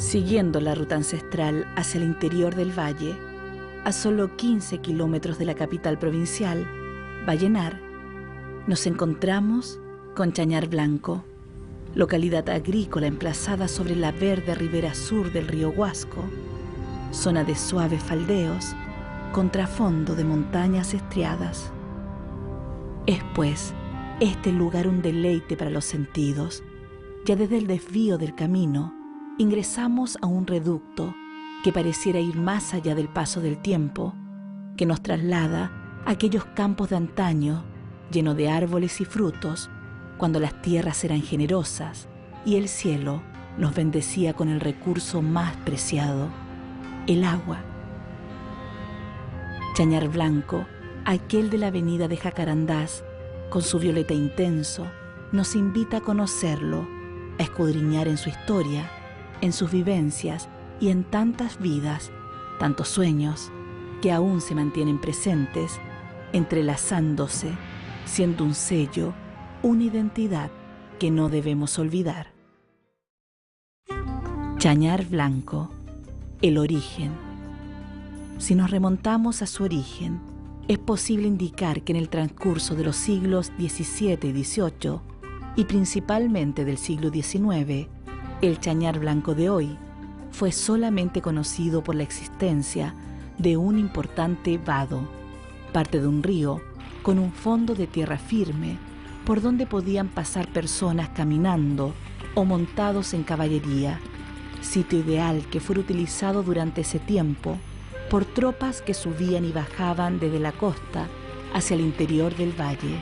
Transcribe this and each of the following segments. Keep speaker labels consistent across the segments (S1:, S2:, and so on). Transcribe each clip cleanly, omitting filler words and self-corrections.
S1: Siguiendo la ruta ancestral hacia el interior del valle, a solo 15 kilómetros de la capital provincial, Vallenar, nos encontramos con Chañar Blanco, localidad agrícola emplazada sobre la verde ribera sur del río Huasco, zona de suaves faldeos, contrafondo de montañas estriadas. Es pues este lugar un deleite para los sentidos. Ya desde el desvío del camino ingresamos a un reducto que pareciera ir más allá del paso del tiempo, que nos traslada a aquellos campos de antaño, llenos de árboles y frutos, cuando las tierras eran generosas y el cielo nos bendecía con el recurso más preciado, el agua. Chañar Blanco, aquel de la avenida de Jacarandás, con su violeta intenso, nos invita a conocerlo, a escudriñar en su historia, en sus vivencias y en tantas vidas, tantos sueños, que aún se mantienen presentes, entrelazándose, siendo un sello, una identidad que no debemos olvidar. Chañar Blanco, el origen. Si nos remontamos a su origen, es posible indicar que en el transcurso de los siglos XVII y XVIII, y principalmente del siglo XIX, el Chañar Blanco de hoy fue solamente conocido por la existencia de un importante vado, parte de un río con un fondo de tierra firme por donde podían pasar personas caminando o montados en caballería, sitio ideal que fue utilizado durante ese tiempo por tropas que subían y bajaban desde la costa hacia el interior del valle,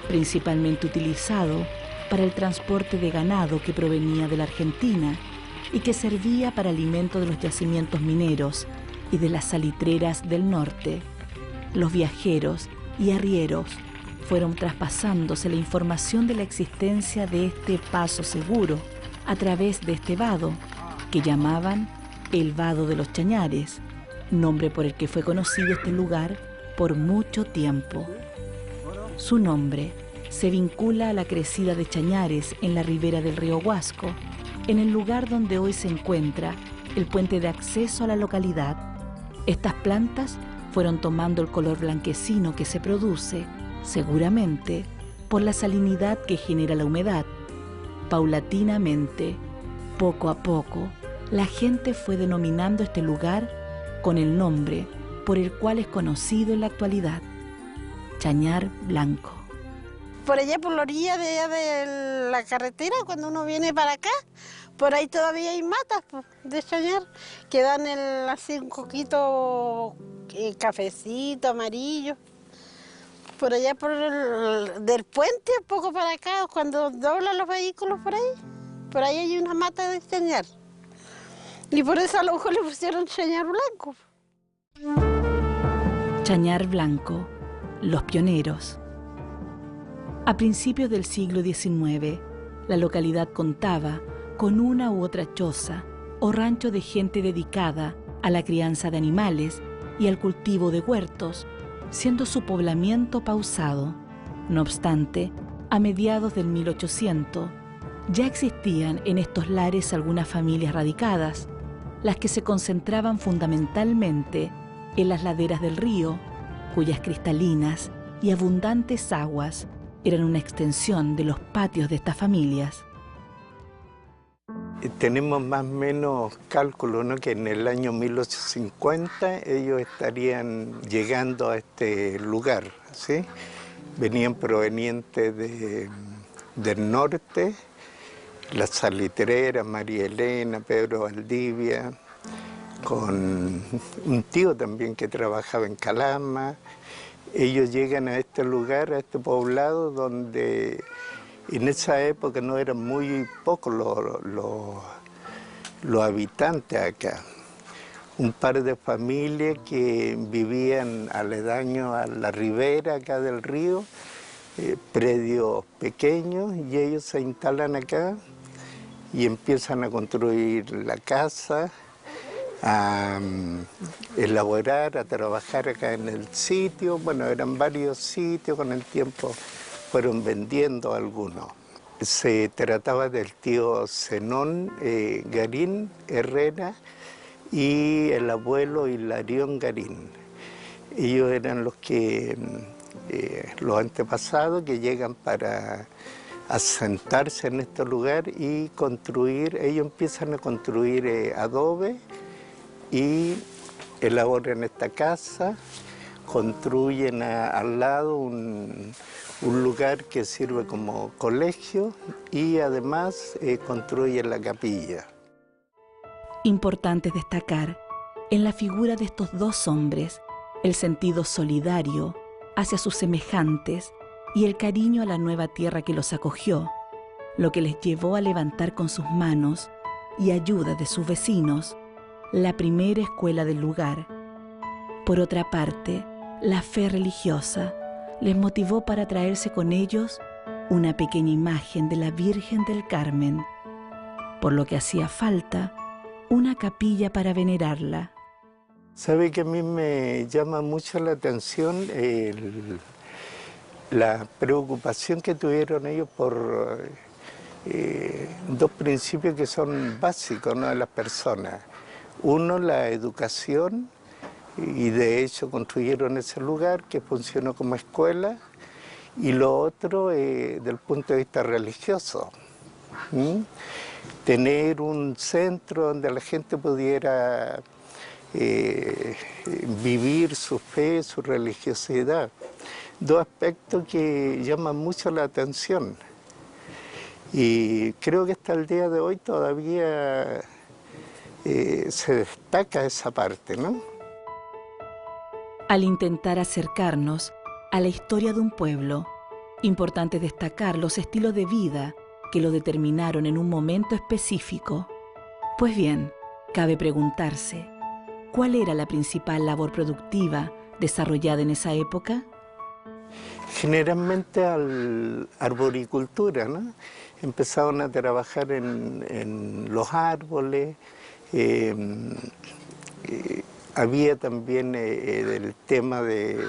S1: principalmente utilizado para el transporte de ganado que provenía de la Argentina y que servía para alimento de los yacimientos mineros y de las salitreras del norte. Los viajeros y arrieros fueron traspasándose la información de la existencia de este paso seguro a través de este vado, que llamaban el Vado de los Chañares, nombre por el que fue conocido este lugar por mucho tiempo. Su nombre se vincula a la crecida de chañares en la ribera del río Huasco, en el lugar donde hoy se encuentra el puente de acceso a la localidad. Estas plantas fueron tomando el color blanquecino que se produce, seguramente, por la salinidad que genera la humedad. Paulatinamente, poco a poco, la gente fue denominando este lugar con el nombre por el cual es conocido en la actualidad, Chañar Blanco.
S2: Por allá, por la orilla de, allá de la carretera, cuando uno viene para acá, por ahí todavía hay matas de chañar que dan así un coquito cafecito, amarillo. Por allá, del puente, un poco para acá, cuando doblan los vehículos por ahí hay una mata de chañar. Y por eso a lo mejor le pusieron Chañar Blanco.
S1: Chañar Blanco, los pioneros. A principios del siglo XIX, la localidad contaba con una u otra choza o rancho de gente dedicada a la crianza de animales y al cultivo de huertos, siendo su poblamiento pausado. No obstante, a mediados del 1800, ya existían en estos lares algunas familias radicadas, las que se concentraban fundamentalmente en las laderas del río, cuyas cristalinas y abundantes aguas eran una extensión de los patios de estas familias.
S3: Tenemos más o menos cálculo, ¿no?, que en el año 1850 ellos estarían llegando a este lugar, ¿sí? Venían provenientes del norte, las salitreras, María Elena, Pedro Valdivia, con un tío también que trabajaba en Calama. Ellos llegan a este lugar, a este poblado, donde en esa época no eran muy pocos los habitantes acá. Un par de familias que vivían aledaños a la ribera acá del río, predios pequeños, y ellos se instalan acá y empiezan a construir la casa, a elaborar, a trabajar acá en el sitio. Bueno, eran varios sitios, con el tiempo fueron vendiendo algunos. Se trataba del tío Zenón Garín Herrera y el abuelo Hilarión Garín. Ellos eran los que, los antepasados que llegan para asentarse en este lugar y construir. Ellos empiezan a construir adobe y elaboran esta casa, construyen al lado un lugar que sirve como colegio y además construyen la capilla.
S1: Importante destacar en la figura de estos dos hombres el sentido solidario hacia sus semejantes y el cariño a la nueva tierra que los acogió, lo que les llevó a levantar con sus manos y ayuda de sus vecinos la primera escuela del lugar. Por otra parte, la fe religiosa les motivó para traerse con ellos una pequeña imagen de la Virgen del Carmen, por lo que hacía falta una capilla para venerarla.
S3: Sabe que a mí me llama mucho la atención la preocupación que tuvieron ellos por dos principios que son básicos, ¿no?, de las personas. Uno, la educación, y de hecho construyeron ese lugar que funcionó como escuela, y lo otro desde el punto de vista religioso. Tener un centro donde la gente pudiera vivir su fe, su religiosidad. Dos aspectos que llaman mucho la atención. Y creo que hasta el día de hoy todavía se destaca esa parte, ¿no?
S1: Al intentar acercarnos a la historia de un pueblo, importante destacar los estilos de vida que lo determinaron en un momento específico. Pues bien, cabe preguntarse, ¿cuál era la principal labor productiva desarrollada en esa época?
S3: Generalmente arboricultura, ¿no? Empezaron a trabajar en los árboles, había también el tema de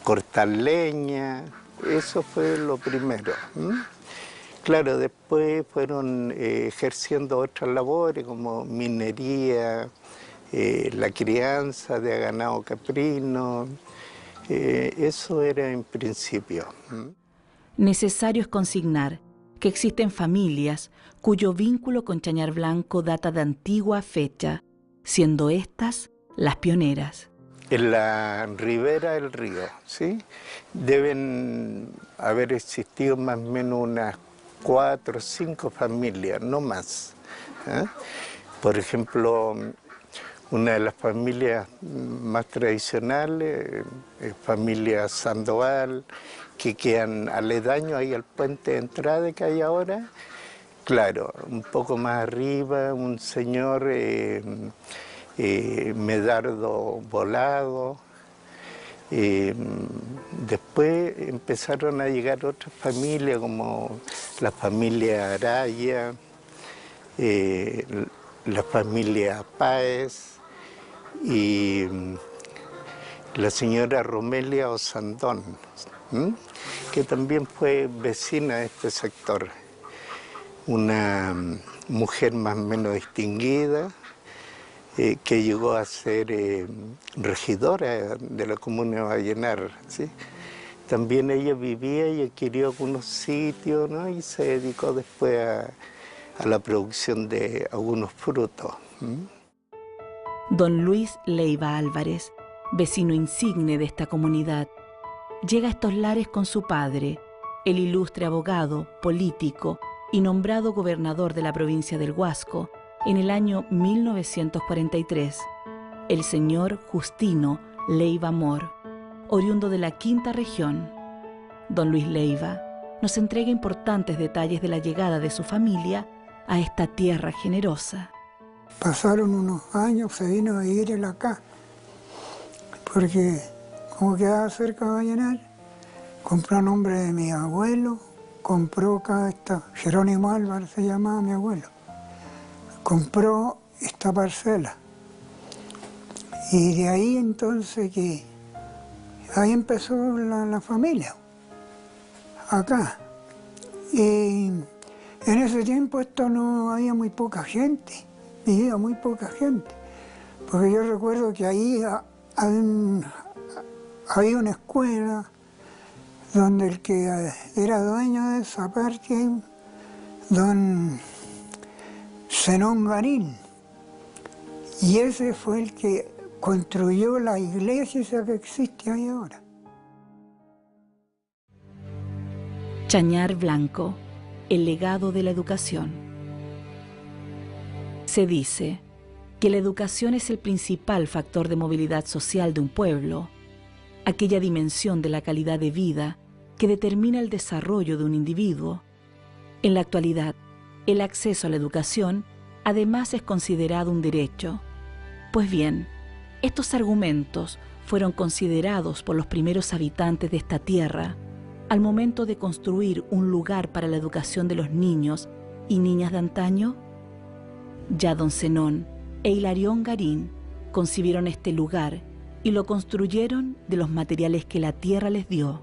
S3: cortar leña, eso fue lo primero. Claro, después fueron ejerciendo otras labores como minería, la crianza de ganado caprino, eso era en principio.
S1: Necesario es consignar que existen familias cuyo vínculo con Chañar Blanco data de antigua fecha, siendo estas las pioneras.
S3: En la ribera del río, ¿sí? Deben haber existido más o menos unas 4 o 5 familias, no más. Por ejemplo, una de las familias más tradicionales, familia Sandoval, que quedan aledaños ahí al puente de entrada que hay ahora. Claro, un poco más arriba, un señor Medardo Volado. Después empezaron a llegar otras familias como la familia Araya, la familia Páez y la señora Romelia Osandón, que también fue vecina de este sector. Una mujer más o menos distinguida, que llegó a ser regidora de la comuna de Vallenar, ¿sí? También ella vivía y adquirió algunos sitios, ¿no? Y se dedicó después a la producción de algunos frutos.
S1: Don Luis Leiva Álvarez, vecino insigne de esta comunidad, llega a estos lares con su padre, el ilustre abogado, político y nombrado gobernador de la provincia del Huasco en el año 1943, el señor Justino Leiva Mor, oriundo de la Quinta Región. Don Luis Leiva nos entrega importantes detalles de la llegada de su familia a esta tierra generosa.
S4: Pasaron unos años, se vino a vivir él acá, porque como quedaba cerca de Vallenar, compró a nombre de mi abuelo, compró acá Jerónimo Álvarez se llamaba mi abuelo, compró esta parcela. Y de ahí entonces ahí empezó la familia. acá. Y en ese tiempo esto no había muy poca gente, vivía muy poca gente. Porque yo recuerdo que ahí había una escuela donde el que era dueño de esa parte, don Zenón Garín, y ese fue el que construyó la iglesia esa que existe ahí ahora.
S1: Chañar Blanco, el legado de la educación. Se dice que la educación es el principal factor de movilidad social de un pueblo, aquella dimensión de la calidad de vida que determina el desarrollo de un individuo. En la actualidad, el acceso a la educación además es considerado un derecho. Pues bien, estos argumentos fueron considerados por los primeros habitantes de esta tierra al momento de construir un lugar para la educación de los niños y niñas de antaño. Ya don Zenón e Hilarión Garín concibieron este lugar y lo construyeron de los materiales que la tierra les dio,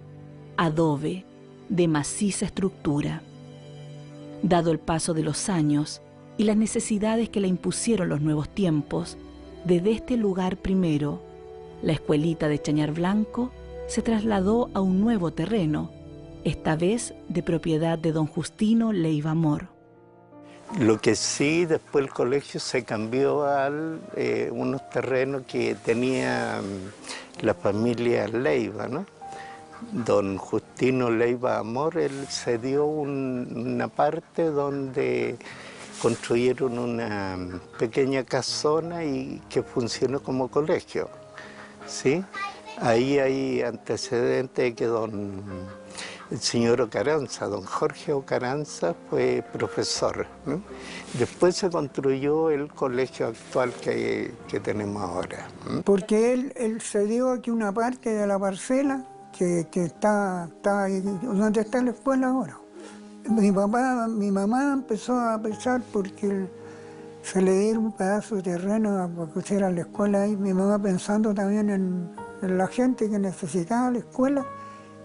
S1: adobe de maciza estructura. Dado el paso de los años y las necesidades que le impusieron los nuevos tiempos, desde este lugar primero, la escuelita de Chañar Blanco se trasladó a un nuevo terreno, esta vez de propiedad de don Justino Leiva Amor.
S3: Lo que sí, después el colegio se cambió a unos terrenos que tenía la familia Leiva, ¿no? Don Justino Leiva Amor, él cedió una parte donde construyeron una pequeña casona y que funcionó como colegio, ¿sí? Ahí hay antecedentes de que el señor Ocaranza, don Jorge Ocaranza, fue profesor, ¿no? Después se construyó el colegio actual que tenemos ahora, ¿no?
S4: Porque él cedió aquí una parte de la parcela que está ahí, donde está la escuela ahora. Mi mamá empezó a pensar porque se le dieron un pedazo de terreno para que hiciera la escuela ahí. Mi mamá pensando también en la gente que necesitaba la escuela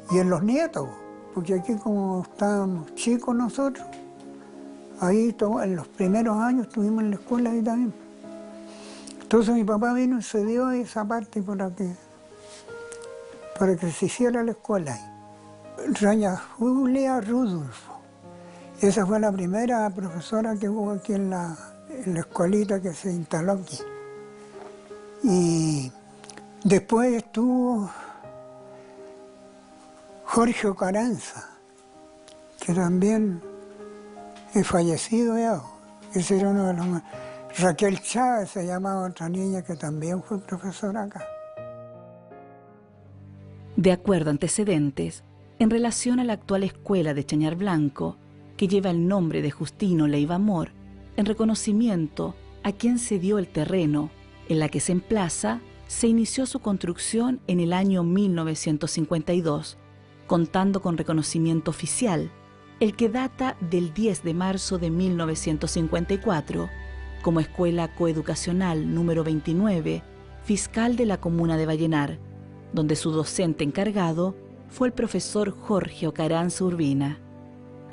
S4: y en los nietos, porque aquí como estábamos chicos nosotros, ahí en los primeros años estuvimos en la escuela ahí también. Entonces mi papá vino y cedió esa parte para que se hiciera la escuela ahí. Doña Julia Rudolfo. Esa fue la primera profesora que hubo aquí en la escuelita que se instaló aquí. Y después estuvo Jorge Ocaranza, que también es fallecido ya. Ese era uno de los más. Raquel Chávez se llamaba otra niña que también fue profesora acá.
S1: De acuerdo a antecedentes, en relación a la actual escuela de Chañar Blanco, que lleva el nombre de Justino Leiva Amor, en reconocimiento a quien cedió el terreno en la que se emplaza, se inició su construcción en el año 1952, contando con reconocimiento oficial, el que data del 10 de marzo de 1954, como escuela coeducacional número 29, fiscal de la comuna de Vallenar, donde su docente encargado fue el profesor Jorge Ocaranza Urbina.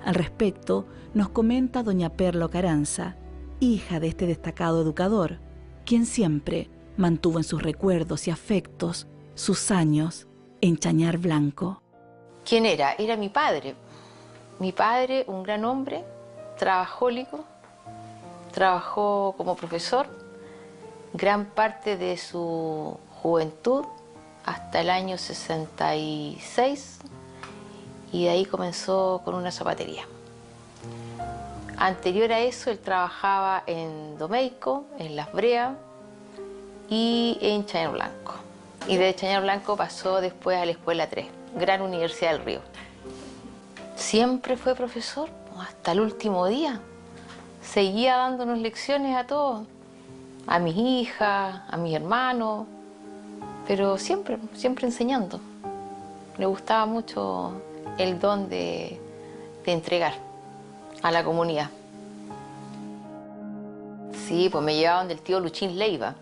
S1: Al respecto, nos comenta doña Perla Ocaranza, hija de este destacado educador, quien siempre mantuvo en sus recuerdos y afectos sus años en Chañar Blanco.
S5: ¿Quién era? Era mi padre. Mi padre, un gran hombre, trabajólico, trabajó como profesor gran parte de su juventud hasta el año 66 y de ahí comenzó con una zapatería. Anterior a eso, él trabajaba en Domeico, en Las Breas y en Chañar Blanco. Y de Chañar Blanco pasó después a la Escuela 3, Gran Universidad del Río. Siempre fue profesor, hasta el último día. Seguía dándonos lecciones a todos, a mis hijas, a mis hermanos, pero siempre enseñando. Le gustaba mucho el don de entregar a la comunidad. Sí, pues me llevaban del tío Luchín Leiva,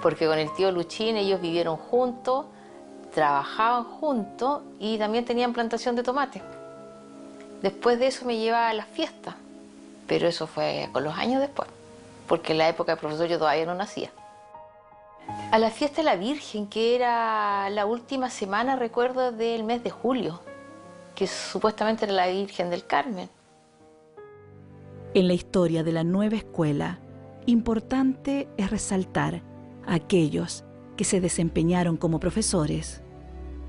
S5: porque con el tío Luchín ellos vivieron juntos, trabajaban juntos y también tenían plantación de tomate. Después de eso me lleva a las fiestas, pero eso fue con los años después, porque en la época de profesor yo todavía no nacía. A la fiesta de la Virgen, que era la última semana, recuerdo, del mes de julio, que supuestamente era la Virgen del Carmen.
S1: En la historia de la nueva escuela, importante es resaltar a aquellos que se desempeñaron como profesores.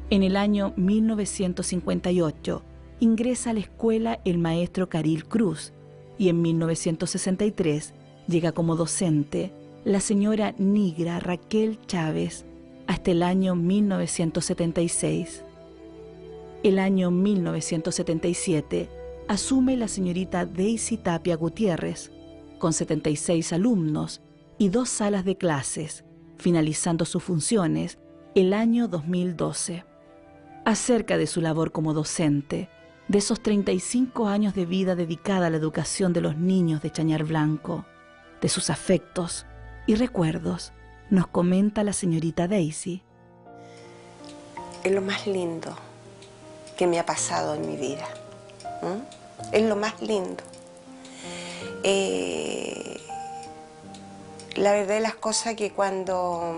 S1: En el año 1958 ingresa a la escuela el maestro Caril Cruz y en 1963 llega como docente la señora Nigra Raquel Chávez hasta el año 1976. El año 1977 asume la señorita Daisy Tapia Gutiérrez, con 76 alumnos y 2 salas de clases, finalizando sus funciones el año 2012. Acerca de su labor como docente, de esos 35 años de vida dedicada a la educación de los niños de Chañar Blanco, de sus afectos y recuerdos, nos comenta la señorita Daisy.
S6: Es lo más lindo que me ha pasado en mi vida. Es lo más lindo. La verdad de las cosas que cuando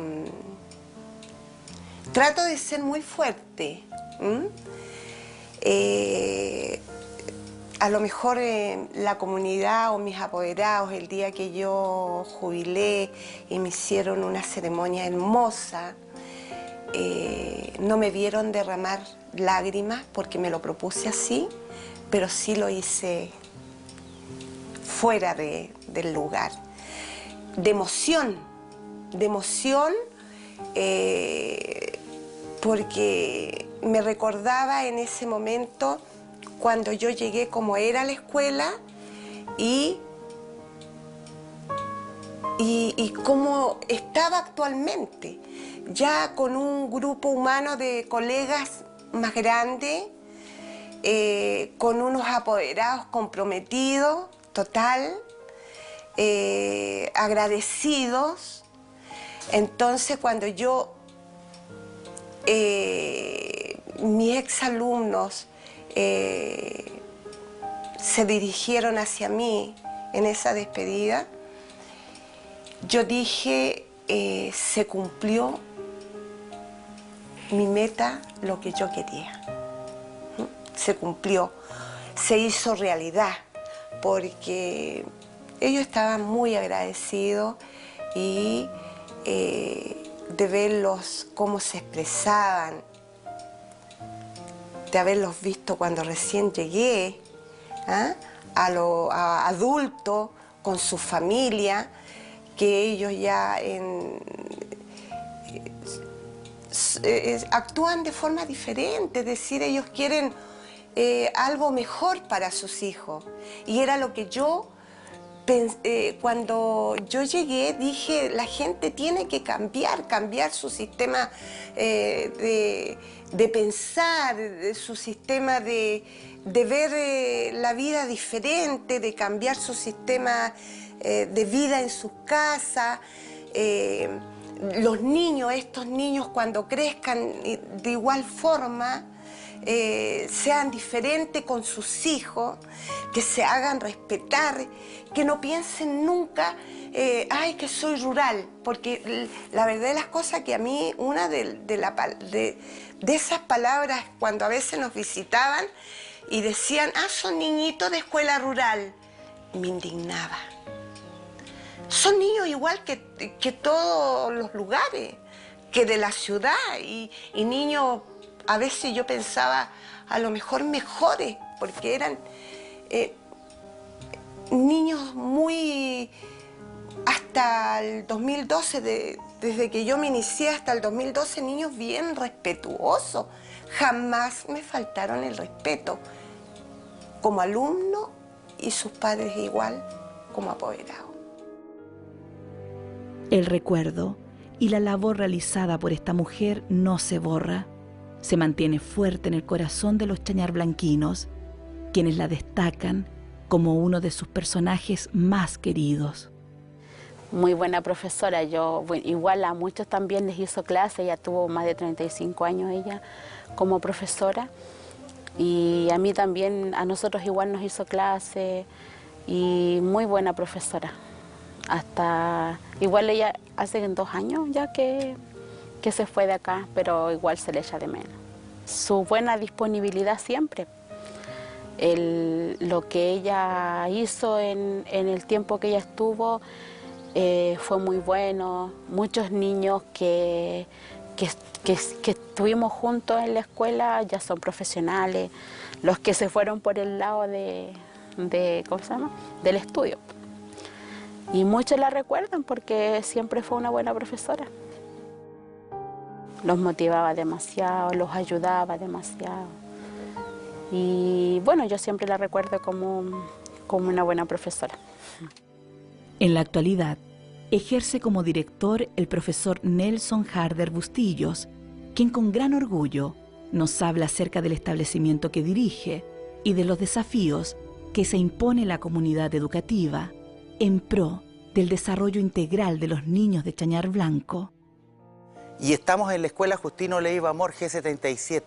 S6: trato de ser muy fuerte, a lo mejor la comunidad o mis apoderados, el día que yo jubilé y me hicieron una ceremonia hermosa, no me vieron derramar lágrimas porque me lo propuse así, pero sí lo hice fuera del lugar. De emoción, porque me recordaba en ese momento cuando yo llegué como era a la escuela y cómo estaba actualmente, ya con un grupo humano de colegas más grande, con unos apoderados comprometidos, total, agradecidos. Entonces cuando mis exalumnos se dirigieron hacia mí en esa despedida, yo dije, se cumplió mi meta, lo que yo quería. Se cumplió, se hizo realidad, porque ellos estaban muy agradecidos y de verlos cómo se expresaban, de haberlos visto cuando recién llegué, a adultos con su familia, que ellos ya actúan de forma diferente, es decir, ellos quieren algo mejor para sus hijos. Y era lo que yo cuando yo llegué, dije, la gente tiene que cambiar su sistema de pensar, su sistema de ver la vida diferente, de cambiar su sistema de vida en sus casas. Los niños, estos niños cuando crezcan de igual forma, sean diferentes con sus hijos, que se hagan respetar, que no piensen nunca, ay, que soy rural, porque la verdad de las cosas que a mí una de esas palabras cuando a veces nos visitaban y decían, son niñitos de escuela rural, me indignaba. Son niños igual que todos los lugares, que de la ciudad, y niños, a veces yo pensaba, a lo mejor mejores, porque eran niños muy... Hasta el 2012, desde que yo me inicié hasta el 2012, niños bien respetuosos. Jamás me faltaron el respeto, como alumno y sus padres igual como apoderados.
S1: El recuerdo y la labor realizada por esta mujer no se borra. Se mantiene fuerte en el corazón de los chañarblanquinos, quienes la destacan como uno de sus personajes más queridos.
S7: Muy buena profesora, igual a muchos también les hizo clase, ella tuvo más de 35 años ella como profesora. Y a mí también, a nosotros igual nos hizo clase y muy buena profesora. Hasta, igual ella hace 2 años ya que se fue de acá, pero igual se le echa de menos. Su buena disponibilidad siempre. Lo que ella hizo en el tiempo que ella estuvo fue muy bueno. Muchos niños que estuvimos juntos en la escuela ya son profesionales, los que se fueron por el lado ¿cómo se llama?, del estudio. Y muchos la recuerdan porque siempre fue una buena profesora. Los motivaba demasiado, los ayudaba demasiado. Y bueno, yo siempre la recuerdo como una buena profesora.
S1: En la actualidad, ejerce como director el profesor Nelson Harder Bustillos, quien con gran orgullo nos habla acerca del establecimiento que dirige y de los desafíos que se impone la comunidad educativa en pro del desarrollo integral de los niños de Chañar Blanco.
S8: Y estamos en la Escuela Justino Leiva Amor G77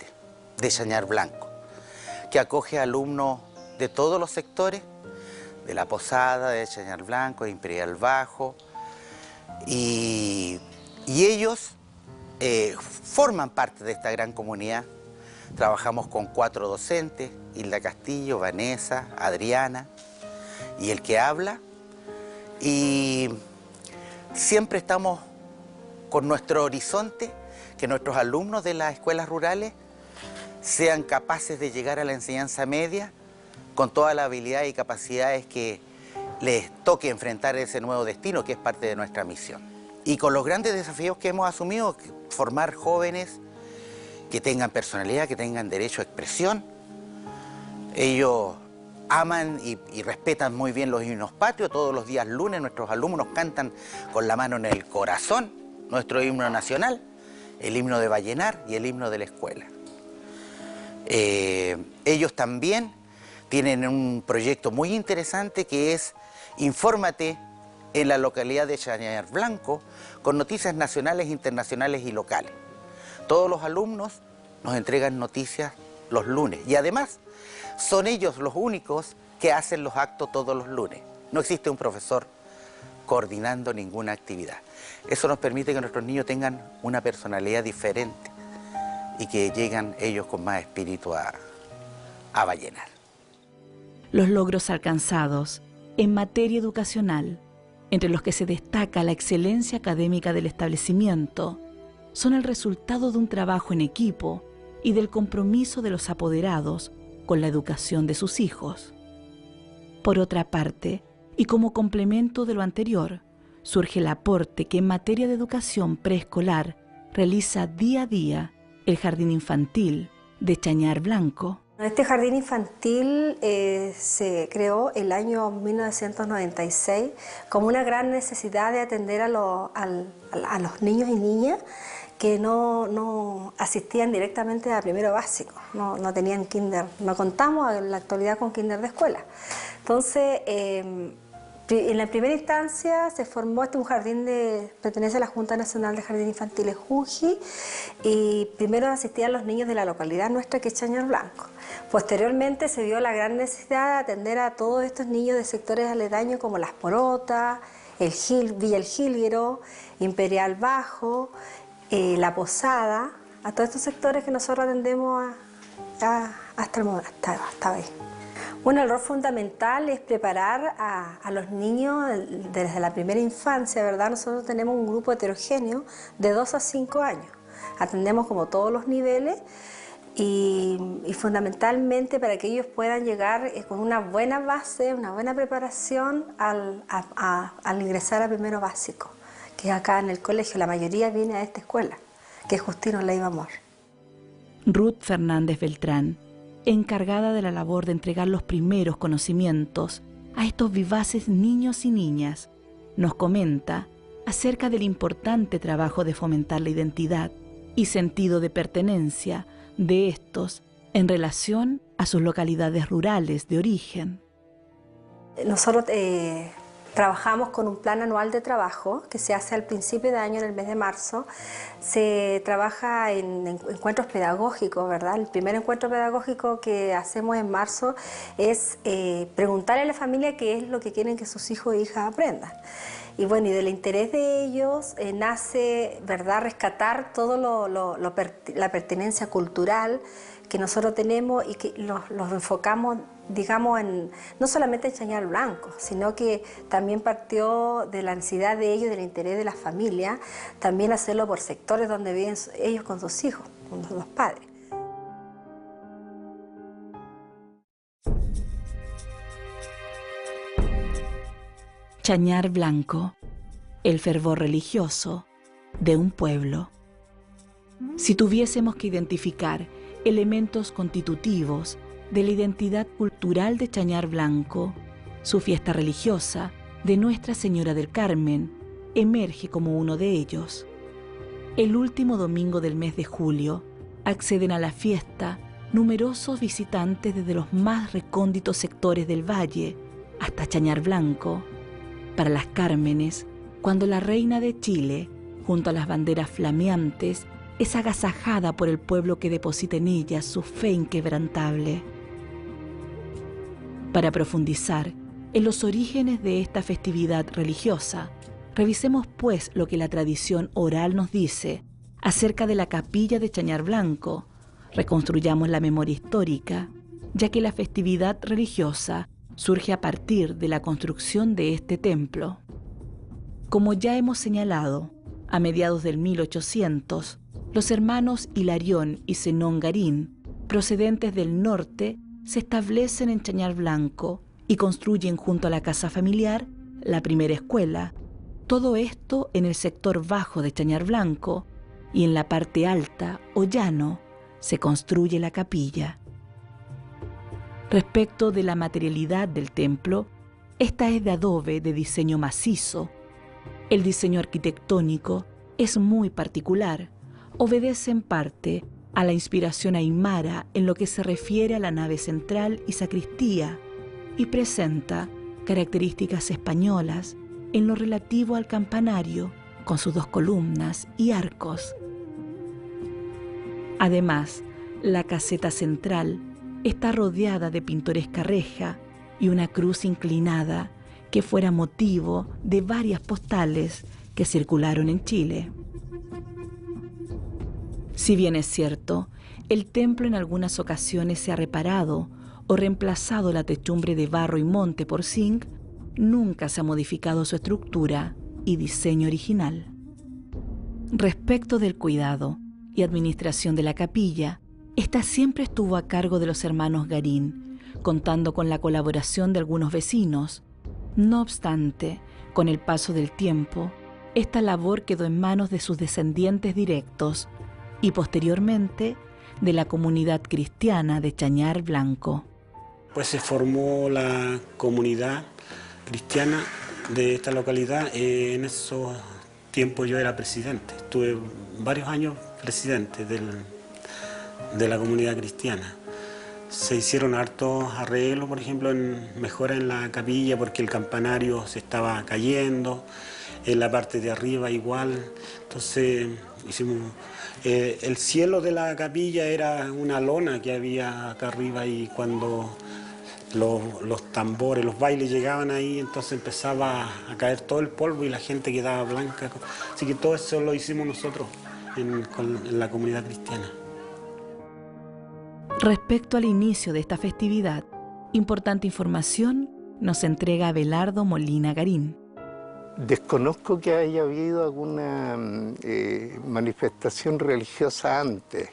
S8: de Chañar Blanco, que acoge alumnos de todos los sectores, de La Posada, de Chañar Blanco, de Imperial Bajo, y ellos forman parte de esta gran comunidad. Trabajamos con 4 docentes, Hilda Castillo, Vanessa, Adriana y el que habla, y siempre estamos con nuestro horizonte, que nuestros alumnos de las escuelas rurales sean capaces de llegar a la enseñanza media con todas las habilidades y capacidades que les toque enfrentar ese nuevo destino que es parte de nuestra misión. Y con los grandes desafíos que hemos asumido, formar jóvenes que tengan personalidad, que tengan derecho a expresión. Ellos aman y respetan muy bien los himnos patrios. Todos los días lunes nuestros alumnos cantan con la mano en el corazón nuestro himno nacional, el himno de Vallenar y el himno de la escuela. Ellos también tienen un proyecto muy interesante que es Infórmate en la localidad de Chañar Blanco con noticias nacionales, internacionales y locales. Todos los alumnos nos entregan noticias los lunes y además son ellos los únicos que hacen los actos todos los lunes. No existe un profesor coordinando ninguna actividad. Eso nos permite que nuestros niños tengan una personalidad diferente y que llegan ellos con más espíritu a Vallenar.
S1: Los logros alcanzados en materia educacional, entre los que se destaca la excelencia académica del establecimiento, son el resultado de un trabajo en equipo y del compromiso de los apoderados con la educación de sus hijos. Por otra parte, y como complemento de lo anterior, surge el aporte que en materia de educación preescolar realiza día a día el Jardín Infantil de Chañar Blanco.
S9: Este jardín infantil se creó el año 1996 como una gran necesidad de atender a los niños y niñas que no asistían directamente a primero básico, no tenían kinder, no contamos en la actualidad con kinder de escuela. Entonces, en la primera instancia se formó un jardín pertenece a la Junta Nacional de Jardines Infantiles JUNJI, y primero asistían los niños de la localidad nuestra que es Chañar Blanco. Posteriormente se vio la gran necesidad de atender a todos estos niños de sectores aledaños como Las Porotas, Villa El Gilguero, Imperial Bajo, La Posada, a todos estos sectores que nosotros atendemos hasta hoy. Bueno, el rol fundamental es preparar a los niños desde la primera infancia, ¿verdad? Nosotros tenemos un grupo heterogéneo de 2 a 5 años. Atendemos como todos los niveles y fundamentalmente para que ellos puedan llegar con una buena base, una buena preparación al ingresar a primero básico, que acá en el colegio la mayoría viene a esta escuela, que es Justino Leiva Amor.
S1: Ruth Fernández Beltrán, encargada de la labor de entregar los primeros conocimientos a estos vivaces niños y niñas, nos comenta acerca del importante trabajo de fomentar la identidad y sentido de pertenencia de estos en relación a sus localidades rurales de origen.
S9: Nosotros Trabajamos con un plan anual de trabajo que se hace al principio de año, en el mes de marzo. Se trabaja en encuentros pedagógicos, ¿verdad? El primer encuentro pedagógico que hacemos en marzo es preguntarle a la familia qué es lo que quieren que sus hijos e hijas aprendan. Y bueno, y del interés de ellos nace, ¿verdad?, rescatar todo la pertenencia cultural que nosotros tenemos y que los enfocamos, digamos, no solamente en Chañar Blanco, sino que también partió de la necesidad de ellos, del interés de las familias, también hacerlo por sectores donde viven ellos con sus hijos, con los padres.
S1: Chañar Blanco, el fervor religioso de un pueblo. Si tuviésemos que identificar elementos constitutivos de la identidad cultural de Chañar Blanco, su fiesta religiosa de Nuestra Señora del Carmen emerge como uno de ellos. El último domingo del mes de julio acceden a la fiesta numerosos visitantes desde los más recónditos sectores del valle hasta Chañar Blanco. Para las Cármenes, cuando la reina de Chile, junto a las banderas flameantes, es agasajada por el pueblo que deposita en ella su fe inquebrantable. Para profundizar en los orígenes de esta festividad religiosa, revisemos pues lo que la tradición oral nos dice acerca de la capilla de Chañar Blanco. Reconstruyamos la memoria histórica, ya que la festividad religiosa surge a partir de la construcción de este templo. Como ya hemos señalado, a mediados del 1800, los hermanos Hilarión y Zenón Garín, procedentes del norte, se establecen en Chañar Blanco y construyen junto a la casa familiar la primera escuela. Todo esto en el sector bajo de Chañar Blanco, y en la parte alta o llano se construye la capilla. Respecto de la materialidad del templo, esta es de adobe de diseño macizo. El diseño arquitectónico es muy particular, obedece en parte a la inspiración aymara en lo que se refiere a la nave central y sacristía, y presenta características españolas en lo relativo al campanario, con sus 2 columnas y arcos. Además, la caseta central está rodeada de pintoresca reja y una cruz inclinada que fuera motivo de varias postales que circularon en Chile. Si bien es cierto, el templo en algunas ocasiones se ha reparado o reemplazado la techumbre de barro y monte por zinc, nunca se ha modificado su estructura y diseño original. Respecto del cuidado y administración de la capilla, esta siempre estuvo a cargo de los hermanos Garín, contando con la colaboración de algunos vecinos. No obstante, con el paso del tiempo, esta labor quedó en manos de sus descendientes directos y posteriormente de la comunidad cristiana de Chañar Blanco.
S10: Pues se formó la comunidad cristiana de esta localidad. En esos tiempos yo era presidente, estuve varios años presidente de la comunidad cristiana. Se hicieron hartos arreglos, por ejemplo, en mejora en la capilla porque el campanario se estaba cayendo, en la parte de arriba igual. Entonces hicimos... el cielo de la capilla era una lona que había acá arriba y cuando los tambores, los bailes llegaban ahí, entonces empezaba a caer todo el polvo y la gente quedaba blanca. Así que todo eso lo hicimos nosotros en la comunidad cristiana.
S1: Respecto al inicio de esta festividad, importante información nos entrega Abelardo Molina Garín.
S3: Desconozco que haya habido alguna manifestación religiosa antes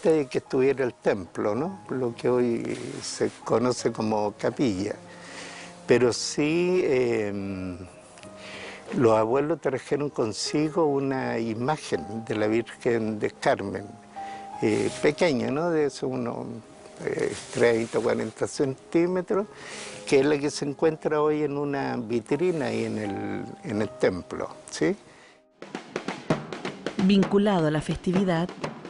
S3: de que estuviera el templo, ¿no? Lo que hoy se conoce como capilla. Pero sí, los abuelos trajeron consigo una imagen de la Virgen del Carmen, pequeña, ¿no? De eso unos 30 o 40 centímetros, que es la que se encuentra hoy en una vitrina ahí en el templo, ¿sí?
S1: Vinculado a la festividad,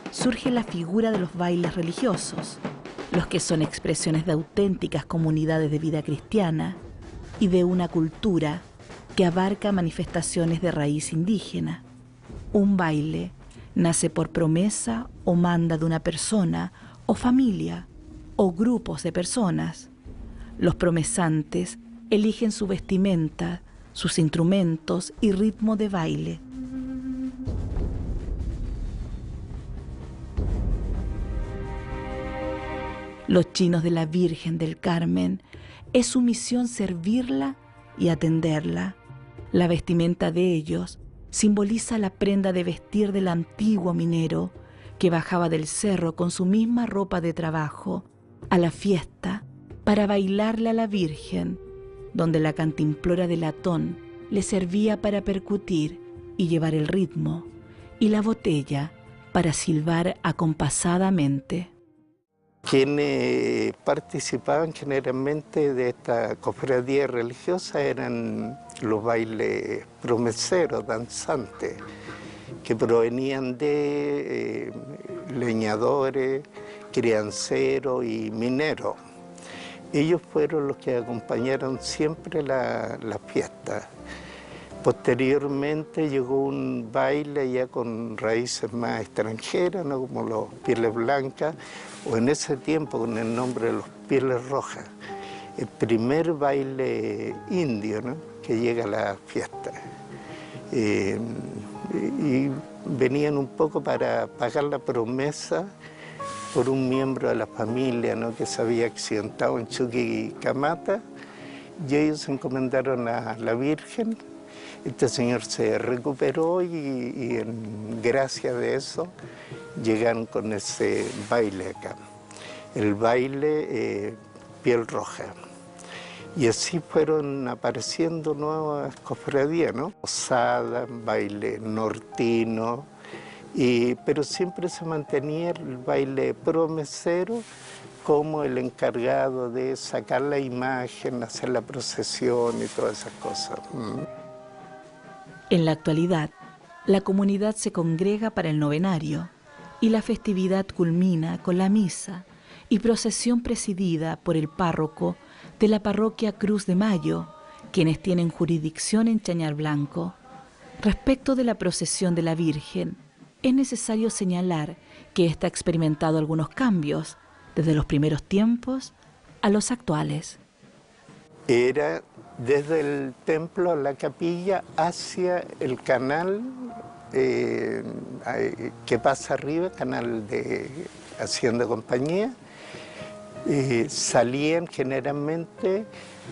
S1: surge la figura de los bailes religiosos, los que son expresiones de auténticas comunidades de vida cristiana, y de una cultura que abarca manifestaciones de raíz indígena. Un baile nace por promesa o manda de una persona o familia o grupos de personas. Los promesantes eligen su vestimenta, sus instrumentos y ritmo de baile. Los chinos de la Virgen del Carmen es su misión servirla y atenderla. La vestimenta de ellos simboliza la prenda de vestir del antiguo minero que bajaba del cerro con su misma ropa de trabajo a la fiesta para bailarle a la Virgen, donde la cantimplora de latón le servía para percutir y llevar el ritmo, y la botella para silbar acompasadamente.
S3: Quienes participaban generalmente de esta cofradía religiosa eran los bailes promeseros, danzantes, que provenían de leñadores, crianceros y mineros. Ellos fueron los que acompañaron siempre la fiesta. Posteriormente llegó un baile ya con raíces más extranjeras, ¿no? Como los Pieles Blancas, o en ese tiempo con el nombre de los Pieles Rojas. El primer baile indio, ¿no? Que llega a la fiesta. Y venían un poco para pagar la promesa por un miembro de la familia, ¿no? Que se había accidentado en Chuquicamata, y ellos se encomendaron a la Virgen. Este señor se recuperó y en gracia de eso llegaron con ese baile acá. El baile Piel Roja. Y así fueron apareciendo nuevas cofradías, ¿no? Posada, baile nortino, pero siempre se mantenía el baile promesero como el encargado de sacar la imagen, hacer la procesión y todas esas cosas.
S1: En la actualidad, la comunidad se congrega para el novenario y la festividad culmina con la misa y procesión presidida por el párroco de la parroquia Cruz de Mayo, quienes tienen jurisdicción en Chañar Blanco. Respecto de la procesión de la Virgen, es necesario señalar que ésta ha experimentado algunos cambios, desde los primeros tiempos a los actuales.
S3: Era desde el templo a la capilla hacia el canal que pasa arriba, canal de Hacienda Compañía. Salían generalmente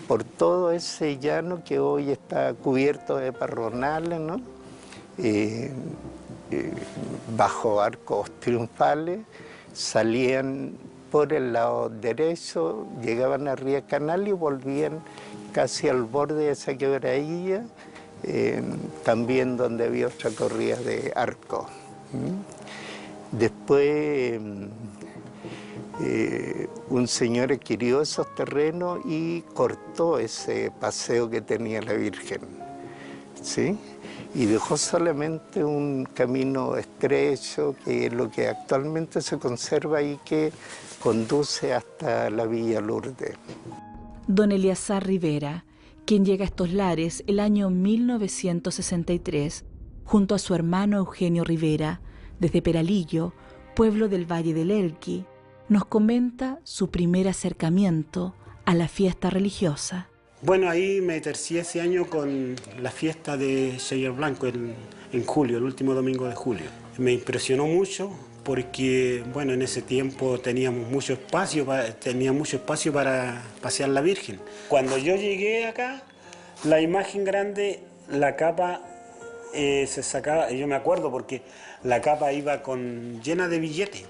S3: por todo ese llano que hoy está cubierto de parronales, ¿no? Bajo arcos triunfales, salían por el lado derecho, llegaban arriba al canal y volvían casi al borde de esa quebradilla, también donde había otra corrida de arco. Después un señor adquirió esos terrenos y cortó ese paseo que tenía la Virgen, ¿sí? Y dejó solamente un camino estrecho, que es lo que actualmente se conserva y que conduce hasta la Villa Lourdes.
S1: Don Eleazar Rivera, quien llega a estos lares el año 1963, junto a su hermano Eugenio Rivera, desde Peralillo, pueblo del Valle del Elqui, nos comenta su primer acercamiento a la fiesta religiosa.
S10: Bueno, ahí me tercié ese año con la fiesta de Chañar Blanco en julio, el último domingo de julio. Me impresionó mucho porque, bueno, en ese tiempo teníamos mucho espacio para pasear la Virgen. Cuando yo llegué acá, la imagen grande, la capa se sacaba, yo me acuerdo porque la capa iba llena de billetes.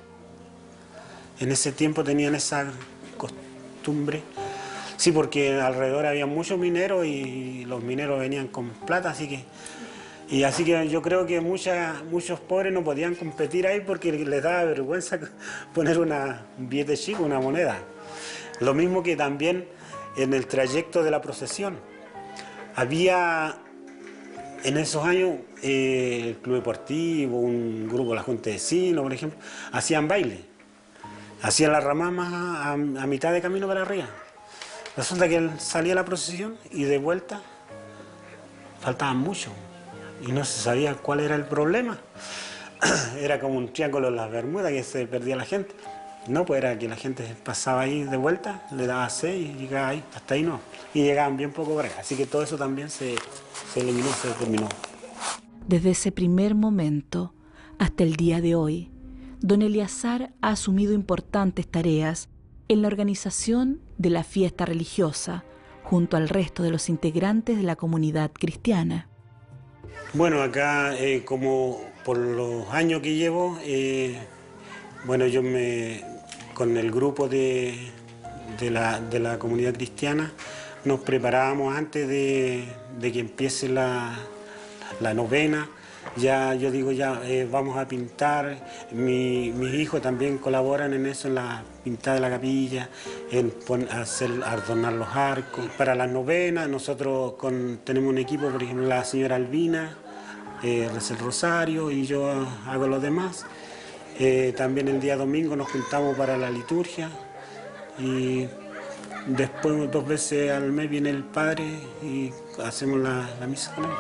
S10: En ese tiempo tenían esa costumbre. Sí, porque alrededor había muchos mineros y los mineros venían con plata, así que yo creo que muchos pobres no podían competir ahí porque les daba vergüenza poner un billete chico, una moneda. Lo mismo que también en el trayecto de la procesión. Había en esos años el Club Deportivo, un grupo, la Junta de Vecinos, por ejemplo, hacían baile. Hacían la ramama a mitad de camino para arriba. Resulta que salía la procesión y de vuelta faltaban mucho y no se sabía cuál era el problema. Era como un triángulo en las Bermudas que se perdía la gente. No, pues era que la gente pasaba ahí de vuelta, le daba sed y llegaba ahí, hasta ahí no. Y llegaban bien poco para acá. Así que todo eso también se eliminó, se determinó.
S1: Desde ese primer momento hasta el día de hoy, don Eleazar ha asumido importantes tareas en la organización de la fiesta religiosa junto al resto de los integrantes de la comunidad cristiana.
S10: Bueno, acá como por los años que llevo, bueno, yo con el grupo de la comunidad cristiana nos preparábamos antes de que empiece la novena. Ya, yo digo, vamos a pintar. Mis hijos también colaboran en eso, en la pintada de la capilla, en adornar los arcos. Para las novenas, nosotros tenemos un equipo, por ejemplo, la señora Albina, reza el rosario y yo hago los demás. También el día domingo nos juntamos para la liturgia y después 2 veces al mes viene el padre y hacemos la misa con él.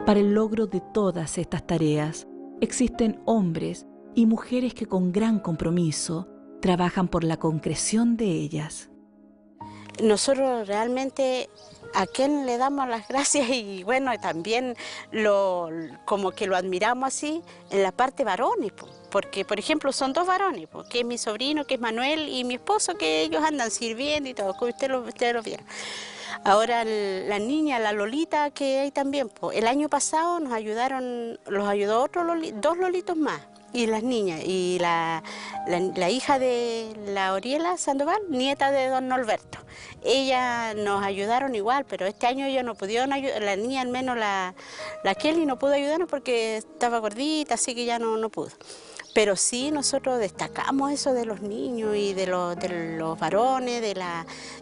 S1: Para el logro de todas estas tareas, existen hombres y mujeres que con gran compromiso trabajan por la concreción de ellas.
S2: Nosotros realmente a quien le damos las gracias y bueno, también como que lo admiramos así en la parte varones, porque por ejemplo son 2 varones, que es mi sobrino, que es Manuel, y mi esposo, que ellos andan sirviendo y todo, que ustedes lo vieron. Ahora la niña, la Lolita, que hay también, el año pasado los ayudó 2 Lolitos más. Y las niñas, y la hija de la Oriela Sandoval, nieta de don Norberto. Ellas nos ayudaron igual, pero este año ellos no pudieron ayudar, la niña al menos la Kelly no pudo ayudarnos porque estaba gordita, así que ya no pudo. Pero sí nosotros destacamos eso de los niños y de los varones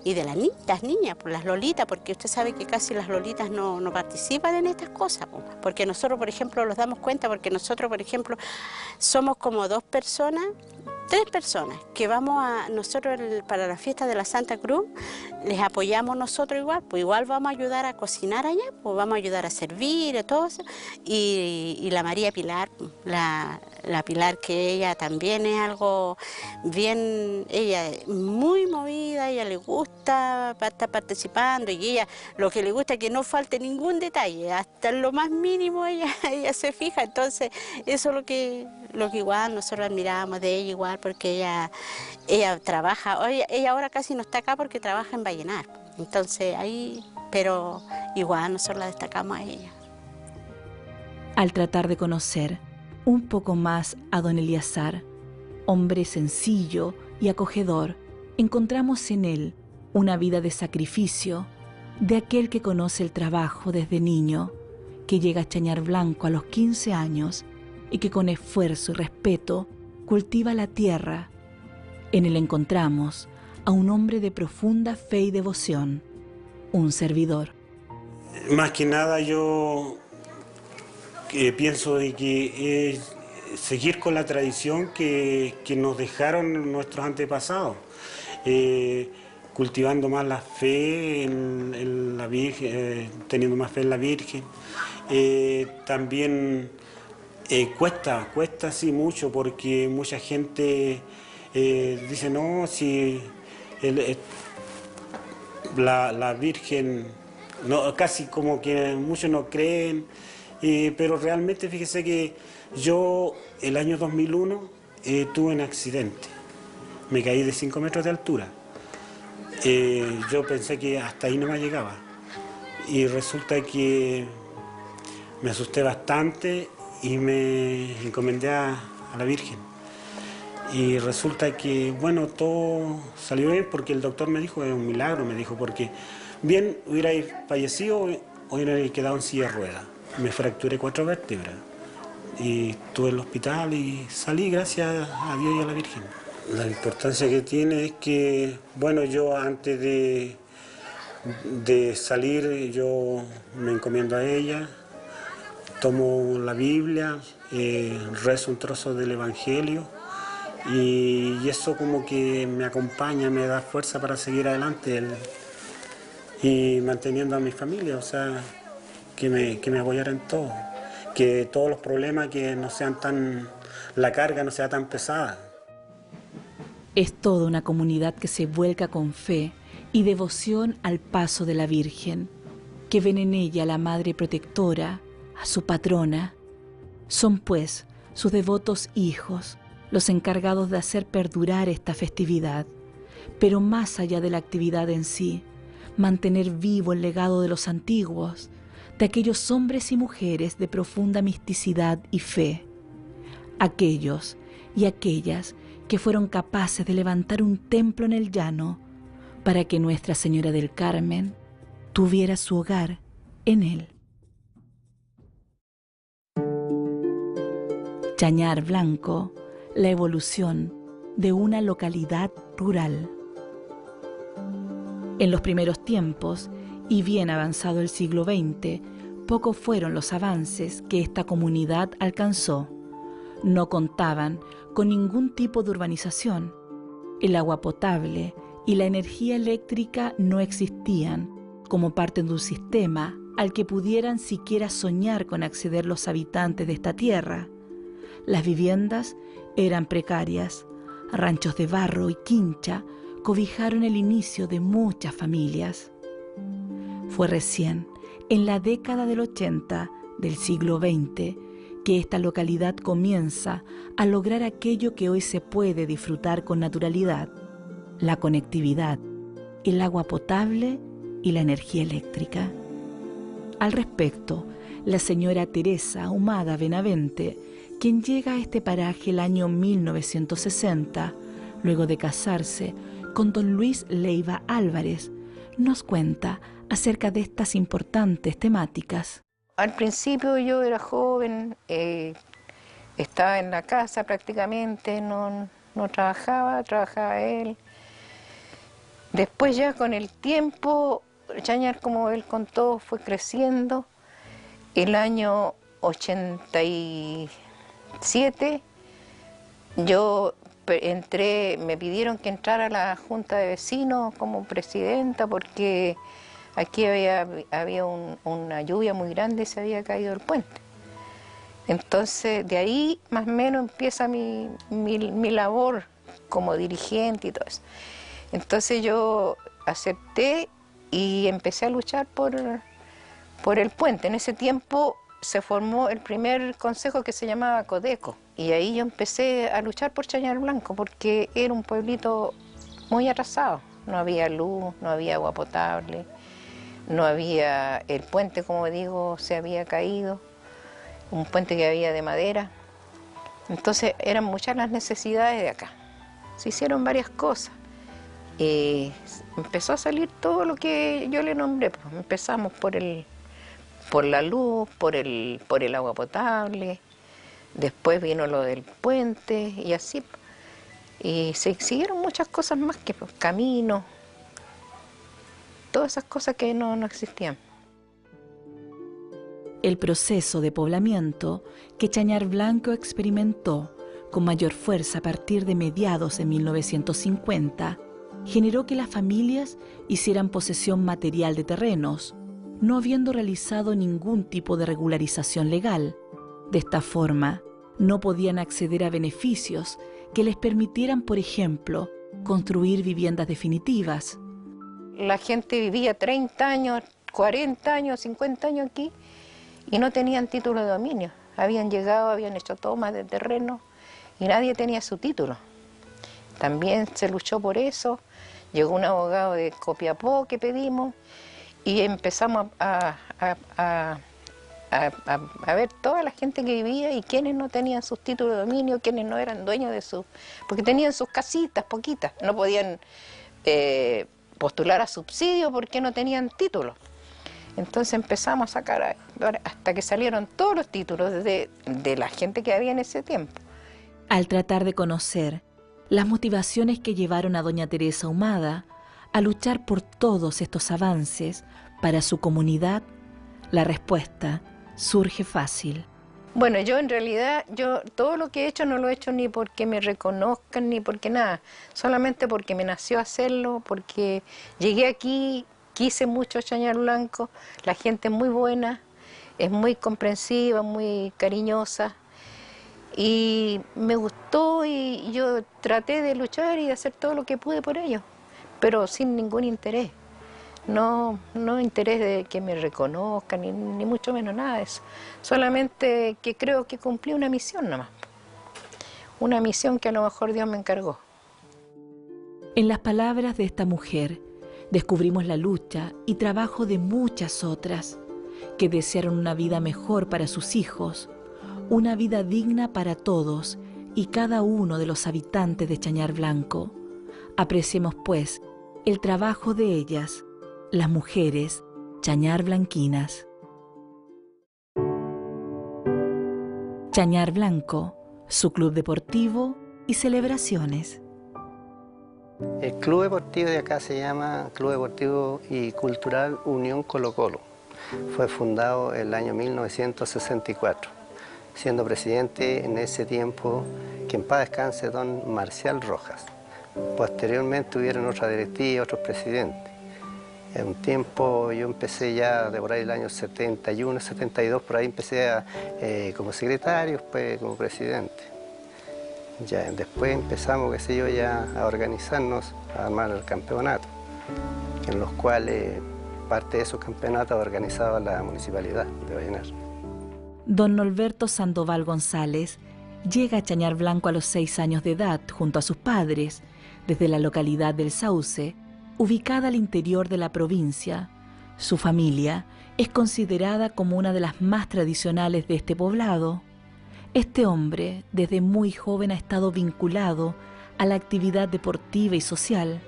S2: y de las niñas, por las lolitas, porque usted sabe que casi las lolitas no participan en estas cosas, porque nosotros, por ejemplo, nos damos cuenta, porque nosotros, por ejemplo, somos como 3 personas que vamos nosotros para la fiesta de la Santa Cruz, les apoyamos nosotros igual, pues igual vamos a ayudar a cocinar allá, pues vamos a ayudar a servir y todo eso, y la María Pilar, la Pilar, que ella también es algo bien, ella es muy movida, ella le gusta estar participando y ella lo que le gusta es que no falte ningún detalle, hasta en lo más mínimo ella se fija, entonces eso es lo que igual nosotros admiramos de ella igual, porque ella trabaja, ella ahora casi no está acá porque trabaja en Vallenar, entonces ahí, pero igual nosotros la destacamos a ella.
S1: Al tratar de conocer un poco más a don Eleazar, hombre sencillo y acogedor, encontramos en él una vida de sacrificio, de aquel que conoce el trabajo desde niño, que llega a Chañar Blanco a los 15 años y que con esfuerzo y respeto cultiva la tierra. En él encontramos a un hombre de profunda fe y devoción, un servidor.
S10: Más que nada yo pienso de que es seguir con la tradición que nos dejaron nuestros antepasados, cultivando más la fe en la Virgen, teniendo más fe en la Virgen. También cuesta sí mucho, porque mucha gente dice, no, si la Virgen, no, casi como que muchos no creen, pero realmente fíjese que yo el año 2001 tuve un accidente, me caí de 5 metros de altura. Yo pensé que hasta ahí no me llegaba y resulta que me asusté bastante y me encomendé a la Virgen. Y resulta que, bueno, todo salió bien porque el doctor me dijo, es un milagro, me dijo, porque bien hubiera fallecido o hubiera quedado en silla de ruedas. Me fracturé 4 vértebras y estuve en el hospital y salí gracias a Dios y a la Virgen. La importancia que tiene es que, bueno, yo antes de salir, yo me encomiendo a ella, tomo la Biblia, rezo un trozo del Evangelio Y eso como que me acompaña, me da fuerza para seguir adelante y manteniendo a mi familia, o sea, que me apoyara en todo, que todos los problemas que no sean tan, la carga no sea tan pesada.
S1: Es toda una comunidad que se vuelca con fe y devoción al paso de la Virgen, que ven en ella a la Madre Protectora, a su patrona. Son pues sus devotos hijos, los encargados de hacer perdurar esta festividad, pero más allá de la actividad en sí, mantener vivo el legado de los antiguos, de aquellos hombres y mujeres de profunda misticidad y fe, aquellos y aquellas que fueron capaces de levantar un templo en el llano para que Nuestra Señora del Carmen tuviera su hogar en él. Chañar Blanco, la evolución de una localidad rural. En los primeros tiempos, y bien avanzado el siglo XX, pocos fueron los avances que esta comunidad alcanzó. No contaban con ningún tipo de urbanización. El agua potable y la energía eléctrica no existían como parte de un sistema al que pudieran siquiera soñar con acceder los habitantes de esta tierra. Las viviendas eran precarias. Ranchos de barro y quincha cobijaron el inicio de muchas familias. Fue recién, en la década del 80 del siglo XX, que esta localidad comienza a lograr aquello que hoy se puede disfrutar con naturalidad: la conectividad, el agua potable y la energía eléctrica. Al respecto, la señora Teresa Ahumada Benavente, quien llega a este paraje el año 1960, luego de casarse con don Luis Leiva Álvarez, nos cuenta acerca de estas importantes temáticas.
S11: Al principio yo era joven, estaba en la casa prácticamente, no trabajaba él. Después ya con el tiempo, Chañar, como él contó, fue creciendo. El año 87 yo entré, me pidieron que entrara a la Junta de Vecinos como presidenta porque aquí había una lluvia muy grande y se había caído el puente. Entonces de ahí más o menos empieza mi labor como dirigente y todo eso. Entonces yo acepté y empecé a luchar por el puente. En ese tiempo se formó el primer consejo que se llamaba Codeco y ahí yo empecé a luchar por Chañar Blanco porque era un pueblito muy atrasado. No había luz, no había agua potable, no había el puente, como digo, se había caído, un puente que había de madera. Entonces eran muchas las necesidades de acá. Se hicieron varias cosas. Empezó a salir todo lo que yo le nombré. Pues empezamos por la luz, por el agua potable, después vino lo del puente y así. Y se siguieron muchas cosas más, que pues, caminos, todas esas cosas que no existían.
S1: El proceso de poblamiento que Chañar Blanco experimentó con mayor fuerza a partir de mediados de 1950 generó que las familias hicieran posesión material de terrenos, no habiendo realizado ningún tipo de regularización legal. De esta forma, no podían acceder a beneficios que les permitieran, por ejemplo, construir viviendas definitivas.
S11: La gente vivía 30 años, 40 años, 50 años aquí y no tenían título de dominio. Habían llegado, habían hecho tomas de terreno y nadie tenía su título. También se luchó por eso. Llegó un abogado de Copiapó que pedimos y empezamos a ver toda la gente que vivía y quienes no tenían sus títulos de dominio, quienes no eran dueños de sus... porque tenían sus casitas, poquitas, no podían postular a subsidio porque no tenían título. Entonces empezamos a sacar hasta que salieron todos los títulos de la gente que había en ese tiempo.
S1: Al tratar de conocer las motivaciones que llevaron a doña Teresa Ahumada a luchar por todos estos avances para su comunidad, la respuesta surge fácil.
S11: Bueno, yo en realidad, todo lo que he hecho no lo he hecho ni porque me reconozcan ni porque nada, solamente porque me nació hacerlo, porque llegué aquí, quise mucho Chañar Blanco, la gente es muy buena, es muy comprensiva, muy cariñosa y me gustó y yo traté de luchar y de hacer todo lo que pude por ello, pero sin ningún interés. No interés de que me reconozcan, ni mucho menos nada de eso. Solamente que creo que cumplí una misión nomás. Una misión que a lo mejor Dios me encargó.
S1: En las palabras de esta mujer descubrimos la lucha y trabajo de muchas otras que desearon una vida mejor para sus hijos, una vida digna para todos y cada uno de los habitantes de Chañar Blanco. Apreciemos, pues, el trabajo de ellas, las mujeres Chañar Blanquinas. Chañar Blanco, su club deportivo y celebraciones.
S12: El club deportivo de acá se llama Club Deportivo y Cultural Unión Colo Colo. Fue fundado en el año 1964, siendo presidente en ese tiempo, que en paz descanse, don Marcial Rojas. Posteriormente hubieron otra directiva, otros presidentes. En un tiempo yo empecé ya de por ahí el año 71, 72, por ahí empecé como secretario, después como presidente. Ya después empezamos, qué sé yo, ya a organizarnos, a armar el campeonato, en los cuales parte de esos campeonatos organizaba la Municipalidad de Vallenar.
S1: Don Norberto Sandoval González llega a Chañar Blanco a los 6 años de edad junto a sus padres, desde la localidad del Sauce, ubicada al interior de la provincia. Su familia es considerada como una de las más tradicionales de este poblado. Este hombre, desde muy joven, ha estado vinculado a la actividad deportiva y social,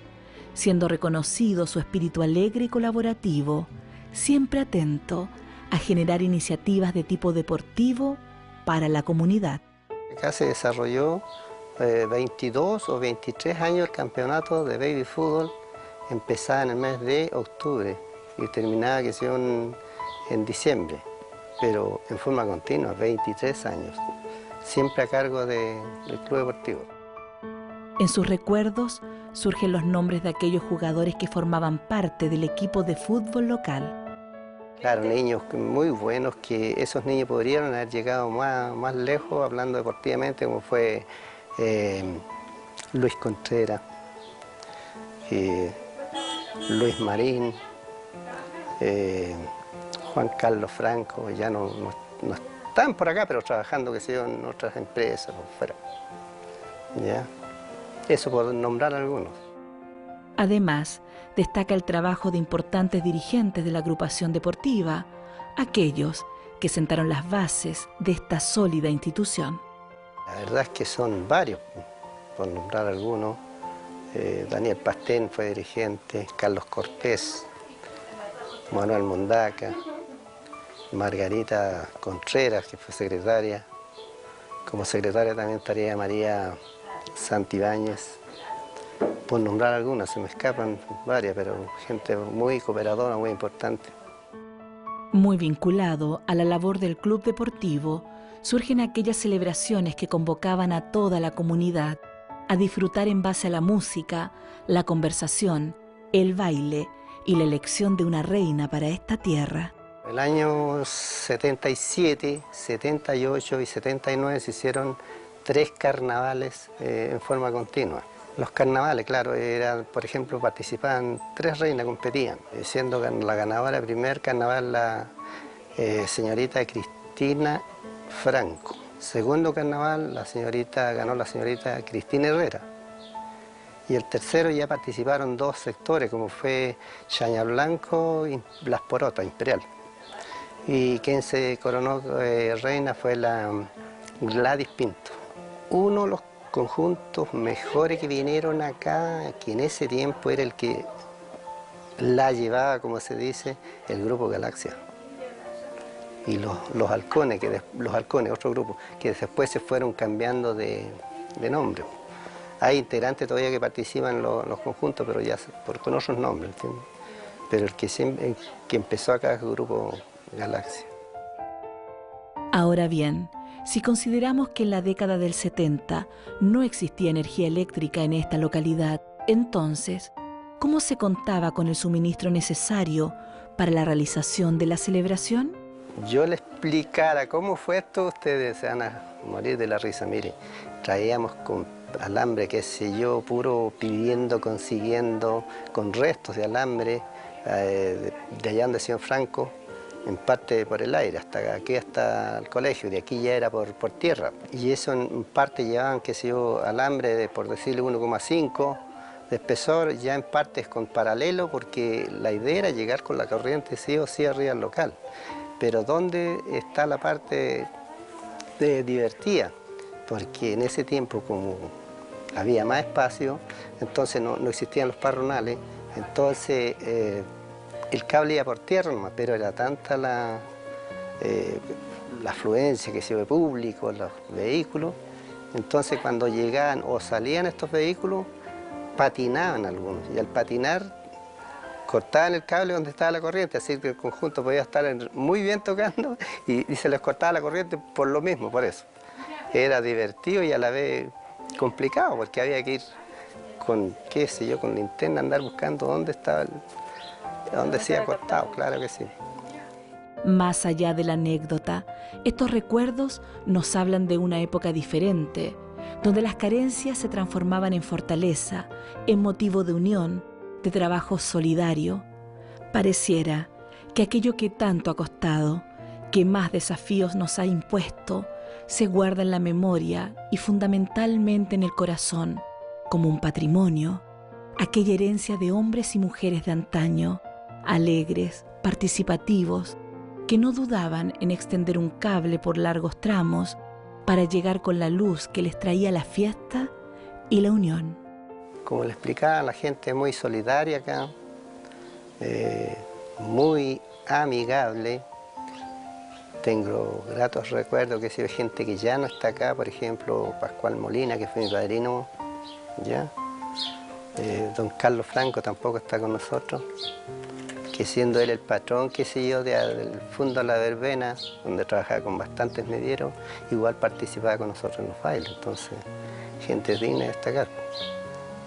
S1: siendo reconocido su espíritu alegre y colaborativo, siempre atento a generar iniciativas de tipo deportivo para la comunidad.
S12: Acá se desarrolló 22 o 23 años el campeonato de baby fútbol. Empezaba en el mes de octubre y terminaba que sea en diciembre, pero en forma continua, 23 años, siempre a cargo del club deportivo.
S1: En sus recuerdos surgen los nombres de aquellos jugadores que formaban parte del equipo de fútbol local.
S12: Claro, niños muy buenos, que esos niños podrían haber llegado más lejos hablando deportivamente, como fue Luis Contreras, Luis Marín, Juan Carlos Franco, ya no están por acá, pero trabajando, que sé yo, en otras empresas por fuera. ¿Ya? Eso por nombrar algunos.
S1: Además, destaca el trabajo de importantes dirigentes de la agrupación deportiva, aquellos que sentaron las bases de esta sólida institución.
S12: La verdad es que son varios, por nombrar algunos. Daniel Pastén fue dirigente, Carlos Cortés, Manuel Mondaca, Margarita Contreras, que fue secretaria. Como secretaria también estaría María Santibáñez. Por nombrar algunas, se me escapan varias, pero gente muy cooperadora, muy importante.
S1: Muy vinculado a la labor del club deportivo, surgen aquellas celebraciones que convocaban a toda la comunidad a disfrutar en base a la música, la conversación, el baile y la elección de una reina para esta tierra.
S12: El año 77, 78 y 79 se hicieron 3 carnavales en forma continua. Los carnavales, claro, por ejemplo, participaban 3 reinas, competían, siendo la ganadora del primer carnaval la señorita Cristina Franco. Segundo carnaval ganó la señorita Cristina Herrera. Y el tercero ya participaron 2 sectores, como fue Chañar Blanco y Las Porotas, Imperial. Y quien se coronó reina fue la Gladys Pinto. Uno de los conjuntos mejores que vinieron acá, que en ese tiempo era el que la llevaba, como se dice, el grupo Galaxia. Y los halcones, otro grupo, que después se fueron cambiando de nombre. Hay integrantes todavía que participan en los conjuntos, pero ya con otros nombres, ¿entiendes? Pero el que empezó acá es el grupo Galaxia.
S1: Ahora bien, Si consideramos que en la década del 70 no existía energía eléctrica en esta localidad, entonces, ¿cómo se contaba con el suministro necesario para la realización de la celebración?
S12: Yo le explicara cómo fue esto, ustedes se van a morir de la risa. Mire, traíamos con alambre, qué sé yo, puro pidiendo, consiguiendo, con restos de alambre de allá donde Sion Franco, en parte por el aire, hasta aquí, hasta el colegio, de aquí ya era por tierra. Y eso en parte llevaban, qué sé yo, alambre de, por decirle, 1,5 de espesor, ya en parte es con paralelo, porque la idea era llegar con la corriente sí o sí arriba al local. Pero ¿dónde está la parte divertida? Porque en ese tiempo, como había más espacio, entonces no existían los parronales, entonces el cable iba por tierra nomás, pero era tanta la afluencia que se ve público, los vehículos, entonces cuando llegaban o salían estos vehículos, patinaban algunos, y al patinar cortaban el cable donde estaba la corriente, así que el conjunto podía estar muy bien tocando y se les cortaba la corriente por lo mismo, por eso. Era divertido y a la vez complicado, porque había que ir con, qué sé yo, con linterna, andar buscando dónde estaba, dónde se había cortado, claro que sí.
S1: Más allá de la anécdota, estos recuerdos nos hablan de una época diferente, donde las carencias se transformaban en fortaleza, en motivo de unión, de trabajo solidario. Pareciera que aquello que tanto ha costado, que más desafíos nos ha impuesto, se guarda en la memoria y fundamentalmente en el corazón, como un patrimonio, aquella herencia de hombres y mujeres de antaño, alegres, participativos, que no dudaban en extender un cable por largos tramos para llegar con la luz que les traía la fiesta y la unión.
S12: Como le explicaba, la gente es muy solidaria acá, muy amigable. Tengo gratos recuerdos que si hay gente que ya no está acá, por ejemplo, Pascual Molina, que fue mi padrino, ¿ya? Don Carlos Franco tampoco está con nosotros, que siendo él el patrón, qué sé yo, del Fondo La Verbena, donde trabajaba con bastantes medieros, igual participaba con nosotros en los bailes, entonces, gente digna de destacar.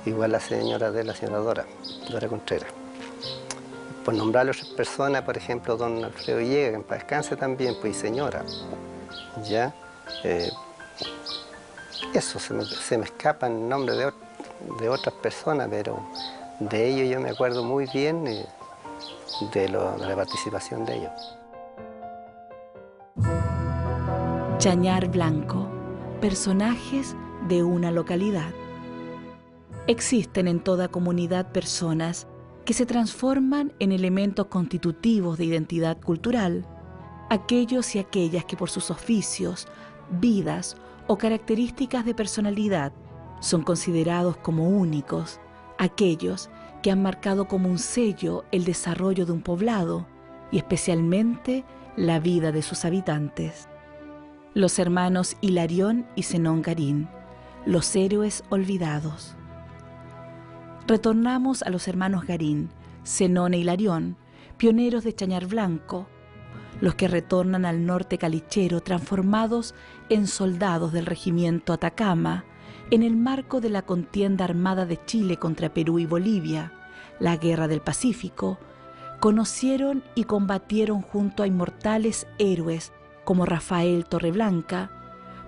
S12: Igual la señora Dora Contreras. Por nombrar a otras personas, por ejemplo, don Alfredo Villegas, que en paz descanse también, pues, y señora, ¿ya? Eso, se me escapa el nombre de otras personas, pero de ellos yo me acuerdo muy bien de la participación de ellos.
S1: Chañar Blanco, personajes de una localidad. Existen en toda comunidad personas que se transforman en elementos constitutivos de identidad cultural, aquellos y aquellas que por sus oficios, vidas o características de personalidad son considerados como únicos, aquellos que han marcado como un sello el desarrollo de un poblado y especialmente la vida de sus habitantes. Los hermanos Hilarión y Zenón Garín, los héroes olvidados. Retornamos a los hermanos Garín, Zenón e Hilarión, pioneros de Chañar Blanco, los que retornan al norte calichero transformados en soldados del regimiento Atacama en el marco de la contienda armada de Chile contra Perú y Bolivia, la Guerra del Pacífico. Conocieron y combatieron junto a inmortales héroes como Rafael Torreblanca,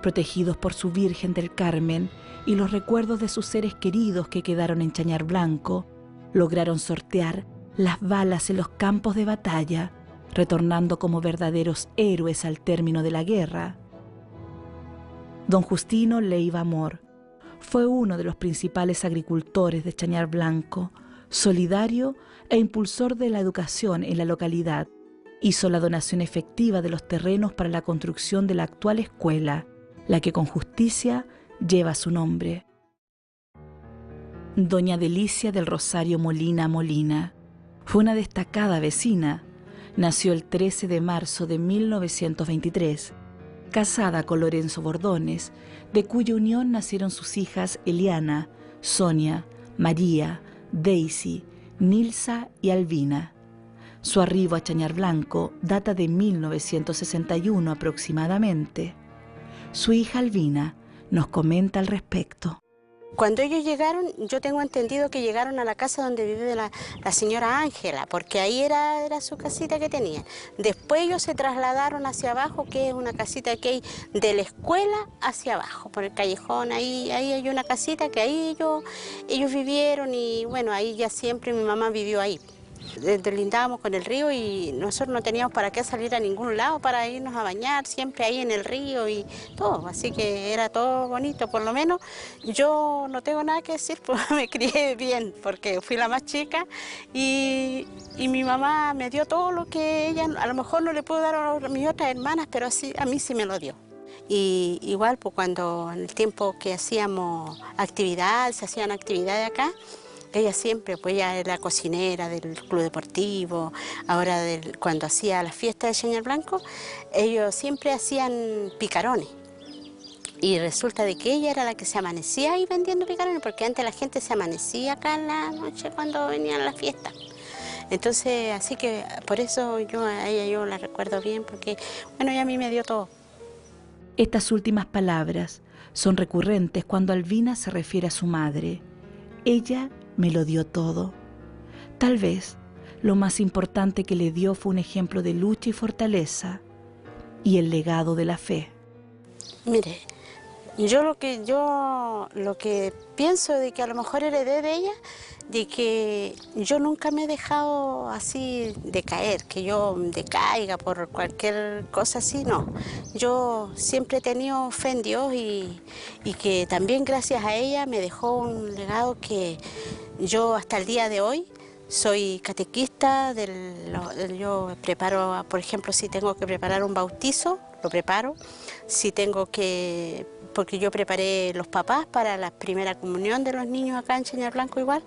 S1: protegidos por su Virgen del Carmen y los recuerdos de sus seres queridos que quedaron en Chañar Blanco, lograron sortear las balas en los campos de batalla, retornando como verdaderos héroes al término de la guerra. Don Justino Leiva Amor fue uno de los principales agricultores de Chañar Blanco, solidario e impulsor de la educación en la localidad. Hizo la donación efectiva de los terrenos para la construcción de la actual escuela, la que con justicia lleva su nombre. Doña Delicia del Rosario Molina Molina fue una destacada vecina. Nació el 13 de marzo de 1923, casada con Lorenzo Bordones, de cuya unión nacieron sus hijas Eliana, Sonia, María, Daisy, Nilsa y Albina. Su arribo a Chañar Blanco data de 1961 aproximadamente. Su hija Albina nos comenta al respecto.
S2: Cuando ellos llegaron, yo tengo entendido que llegaron a la casa donde vive la señora Ángela, porque ahí era su casita que tenían. Después ellos se trasladaron hacia abajo, que es una casita que hay de la escuela hacia abajo, por el callejón, ahí hay una casita que ahí ellos vivieron y bueno, ahí ya siempre mi mamá vivió ahí. Deslindábamos con el río y nosotros no teníamos para qué salir a ningún lado para irnos a bañar, siempre ahí en el río y todo, así que era todo bonito. Por lo menos yo no tengo nada que decir, pues me crié bien porque fui la más chica y mi mamá me dio todo lo que ella a lo mejor no le pudo dar a mis otras hermanas, pero así, a mí sí me lo dio. Y igual pues cuando en el tiempo que hacíamos actividades, se hacían actividades acá, ella siempre, pues ella era cocinera del club deportivo, ahora cuando hacía la fiesta de Chañar Blanco, ellos siempre hacían picarones. Y resulta de que ella era la que se amanecía ahí vendiendo picarones, porque antes la gente se amanecía acá en la noche cuando venían a la fiesta. Entonces, así que por eso a ella yo la recuerdo bien, porque bueno, ella a mí me dio todo.
S1: Estas últimas palabras son recurrentes cuando Albina se refiere a su madre. Ella me lo dio todo. Tal vez lo más importante que le dio fue un ejemplo de lucha y fortaleza y el legado de la fe.
S2: Mire, yo lo que pienso de que a lo mejor heredé de ella, de que yo nunca me he dejado así decaer, que yo decaiga por cualquier cosa así, no. Yo siempre he tenido fe en Dios y que también gracias a ella me dejó un legado que yo hasta el día de hoy soy catequista, yo preparo, por ejemplo, si tengo que preparar un bautizo, lo preparo, si tengo que, porque yo preparé los papás para la primera comunión de los niños acá en Chañar Blanco igual,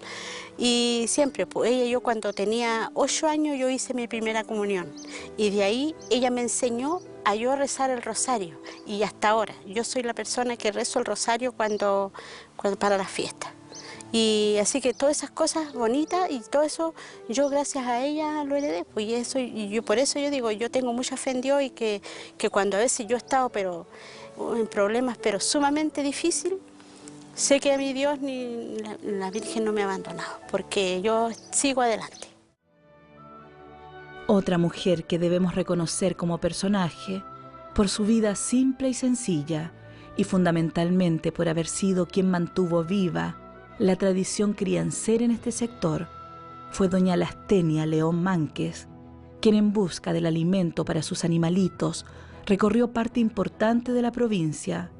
S2: y siempre, pues yo cuando tenía 8 años yo hice mi primera comunión, y de ahí ella me enseñó a yo rezar el rosario, y hasta ahora yo soy la persona que rezo el rosario cuando para las fiestas. Y así que todas esas cosas bonitas y todo eso, yo gracias a ella lo heredé, pues por eso yo digo, yo tengo mucha fe en Dios y que cuando a veces yo he estado en problemas, pero sumamente difícil, sé que a mi Dios ni la Virgen no me ha abandonado, porque yo sigo adelante.
S1: Otra mujer que debemos reconocer como personaje por su vida simple y sencilla y fundamentalmente por haber sido quien mantuvo viva la tradición criancera en este sector, fue doña Lastenia León Mánquez, quien en busca del alimento para sus animalitos recorrió parte importante de la provincia,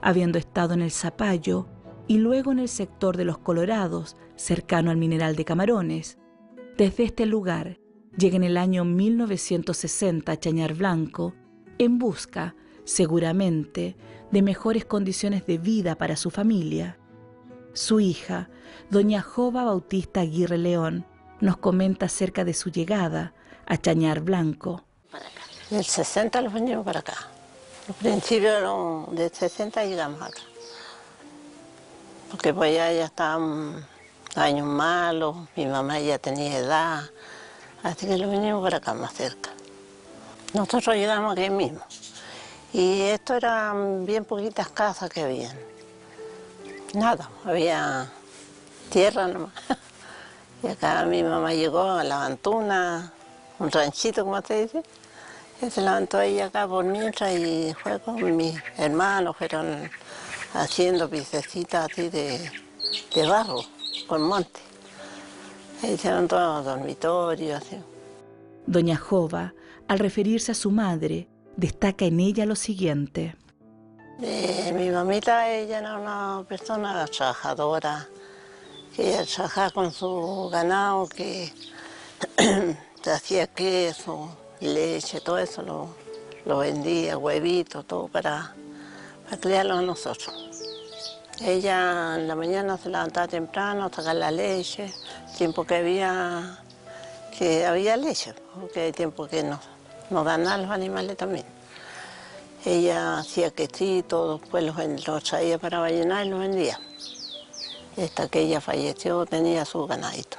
S1: habiendo estado en el Zapallo y luego en el sector de Los Colorados, cercano al mineral de Camarones. Desde este lugar llega en el año 1960 a Chañar Blanco en busca, seguramente, de mejores condiciones de vida para su familia. Su hija, doña Jova Bautista Aguirre León, nos comenta acerca de su llegada a Chañar Blanco.
S13: En el 60 los venimos para acá. Al principio del 60 llegamos acá. Porque pues ya estaban años malos, mi mamá ya tenía edad, así que lo venimos para acá más cerca. Nosotros llegamos aquí mismo. Y esto eran bien poquitas casas que habían. Nada, había tierra nomás. Y acá mi mamá llegó a la Antuna, un ranchito, como se dice. Y se levantó ahí acá por mientras y fue con mis hermanos, fueron haciendo piececitas así de barro, con monte. Hicieron todos los dormitorios. Así.
S1: Doña Jova, al referirse a su madre, destaca en ella lo siguiente.
S13: Mi mamita, ella era una persona trabajadora, que ella trabajaba con su ganado, que se hacía queso, leche, todo eso lo vendía, huevitos, todo para criarlos a nosotros. Ella en la mañana se levantaba temprano a sacar la leche, tiempo que había leche, porque hay tiempo que no dan nada los animales también. Ella hacía quesitos, después los traía para Vallenar y los vendía. Hasta que ella falleció tenía su ganadito.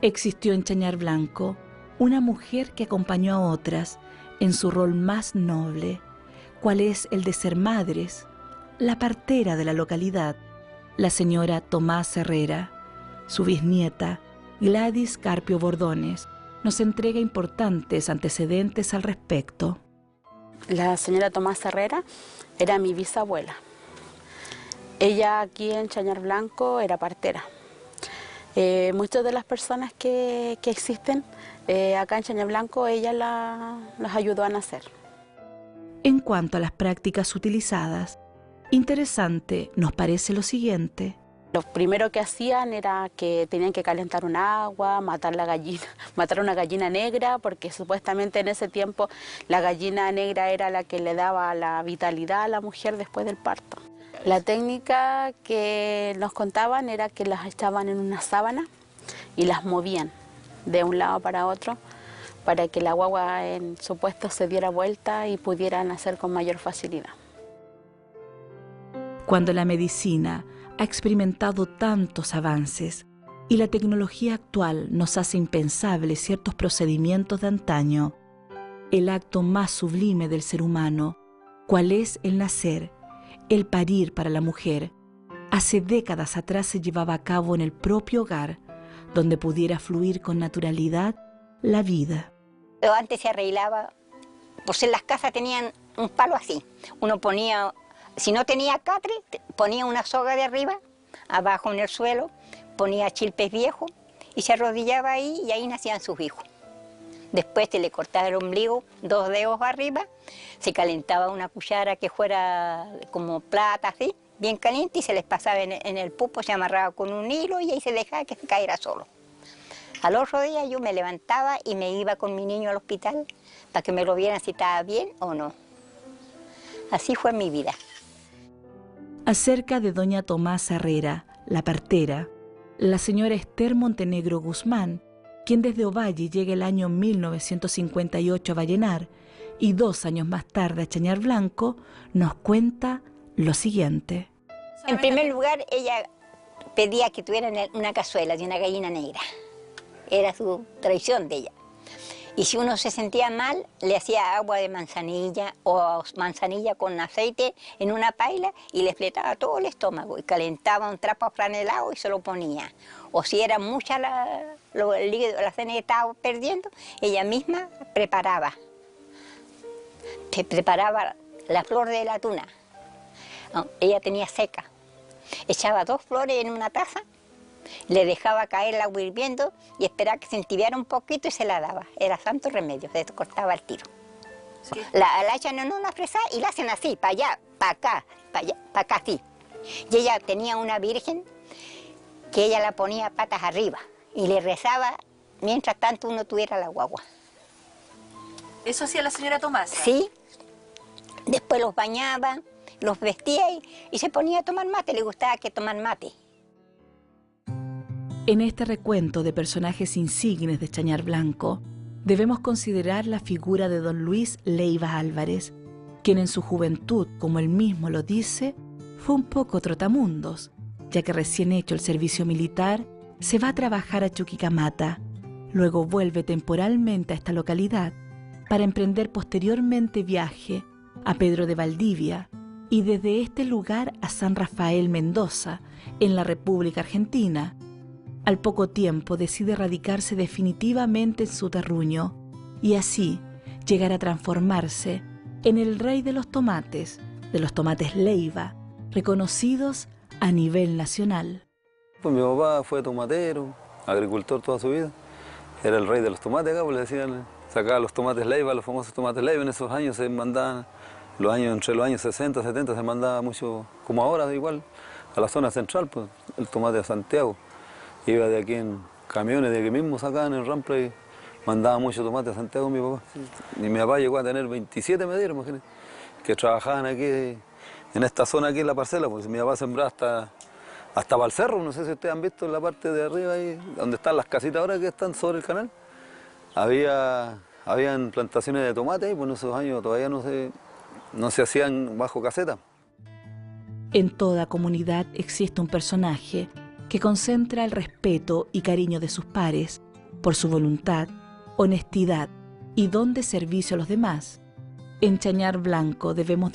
S1: Existió en Chañar Blanco una mujer que acompañó a otras en su rol más noble, cuál es el de ser madres, la partera de la localidad, la señora Tomás Herrera. Su bisnieta, Gladys Carpio Bordones, nos entrega importantes antecedentes al respecto.
S7: La señora Tomás Herrera era mi bisabuela. Ella aquí en Chañar Blanco era partera. Muchas de las personas que existen acá en Chañar Blanco, ella las ayudó a nacer.
S1: En cuanto a las prácticas utilizadas, interesante nos parece lo siguiente.
S7: Lo primero que hacían era que tenían que calentar un agua, matar una gallina negra, porque supuestamente en ese tiempo la gallina negra era la que le daba la vitalidad a la mujer después del parto. La técnica que nos contaban era que las echaban en una sábana y las movían de un lado para otro para que la guagua en su puesto se diera vuelta y pudiera nacer con mayor facilidad.
S1: Cuando la medicina ha experimentado tantos avances y la tecnología actual nos hace impensables ciertos procedimientos de antaño, el acto más sublime del ser humano, cual es el nacer, el parir para la mujer, hace décadas atrás se llevaba a cabo en el propio hogar, donde pudiera fluir con naturalidad la vida.
S14: Antes se arreglaba, pues en las casas tenían un palo así, uno ponía, si no tenía catre, ponía una soga de arriba, abajo en el suelo, ponía chilpes viejos y se arrodillaba ahí y ahí nacían sus hijos. Después se le cortaba el ombligo, 2 dedos arriba, se calentaba una cuchara que fuera como plata así, bien caliente, y se les pasaba en el pupo, se amarraba con un hilo y ahí se dejaba que se cayera solo. Al otro día yo me levantaba y me iba con mi niño al hospital para que me lo vieran si estaba bien o no. Así fue mi vida.
S1: Acerca de doña Tomás Herrera, la partera, la señora Esther Montenegro Guzmán, quien desde Ovalle llega el año 1958 a Vallenar y 2 años más tarde a Chañar Blanco, nos cuenta lo siguiente.
S14: En primer lugar, ella pedía que tuvieran una cazuela de una gallina negra. Era su tradición de ella. Y si uno se sentía mal, le hacía agua de manzanilla o manzanilla con aceite en una paila y le fletaba todo el estómago y calentaba un trapo franelado y se lo ponía. O si era mucha el líquido, la cena que estaba perdiendo, ella misma preparaba la flor de la tuna. Ella tenía seca. Echaba 2 flores en una taza, le dejaba caer el agua hirviendo y esperaba que se entibiera un poquito y se la daba. Era santo remedio, se cortaba el tiro. Sí. La echan en una fresa y la hacen así, para allá, para acá, para allá, para acá, así. Y ella tenía una virgen que ella la ponía patas arriba y le rezaba mientras tanto uno tuviera la guagua.
S15: ¿Eso hacía la señora Tomás?
S14: Sí. Después los bañaba, los vestía y se ponía a tomar mate, le gustaba que tomar mate.
S1: En este recuento de personajes insignes de Chañar Blanco, debemos considerar la figura de don Luis Leiva Álvarez, quien en su juventud, como él mismo lo dice, fue un poco trotamundos, ya que recién hecho el servicio militar, se va a trabajar a Chuquicamata, luego vuelve temporalmente a esta localidad para emprender posteriormente viaje a Pedro de Valdivia y desde este lugar a San Rafael Mendoza, en la República Argentina. Al poco tiempo decide radicarse definitivamente en su terruño y así llegar a transformarse en el rey de los tomates Leiva, reconocidos a nivel nacional.
S16: Pues mi papá fue tomatero, agricultor toda su vida. Era el rey de los tomates acá, pues le decían, sacaba los tomates Leiva, los famosos tomates Leiva. En esos años se mandaban, entre los años 60 y 70 se mandaba mucho, como ahora igual, a la zona central, pues, el tomate de Santiago. Iba de aquí en camiones, de aquí mismo sacaban en Rampla y mandaba mucho tomate a Santiago mi papá. Sí. Y mi papá llegó a tener 27 mederos, imagínate, que trabajaban aquí, en esta zona aquí en la parcela, pues mi papá sembraba hasta Valcerro, no sé si ustedes han visto en la parte de arriba ahí, donde están las casitas ahora que están sobre el canal. Habían plantaciones de tomate y pues en esos años todavía no se hacían bajo caseta.
S1: En toda comunidad existe un personaje que concentra el respeto y cariño de sus pares por su voluntad, honestidad y don de servicio a los demás. En Chañar Blanco debemos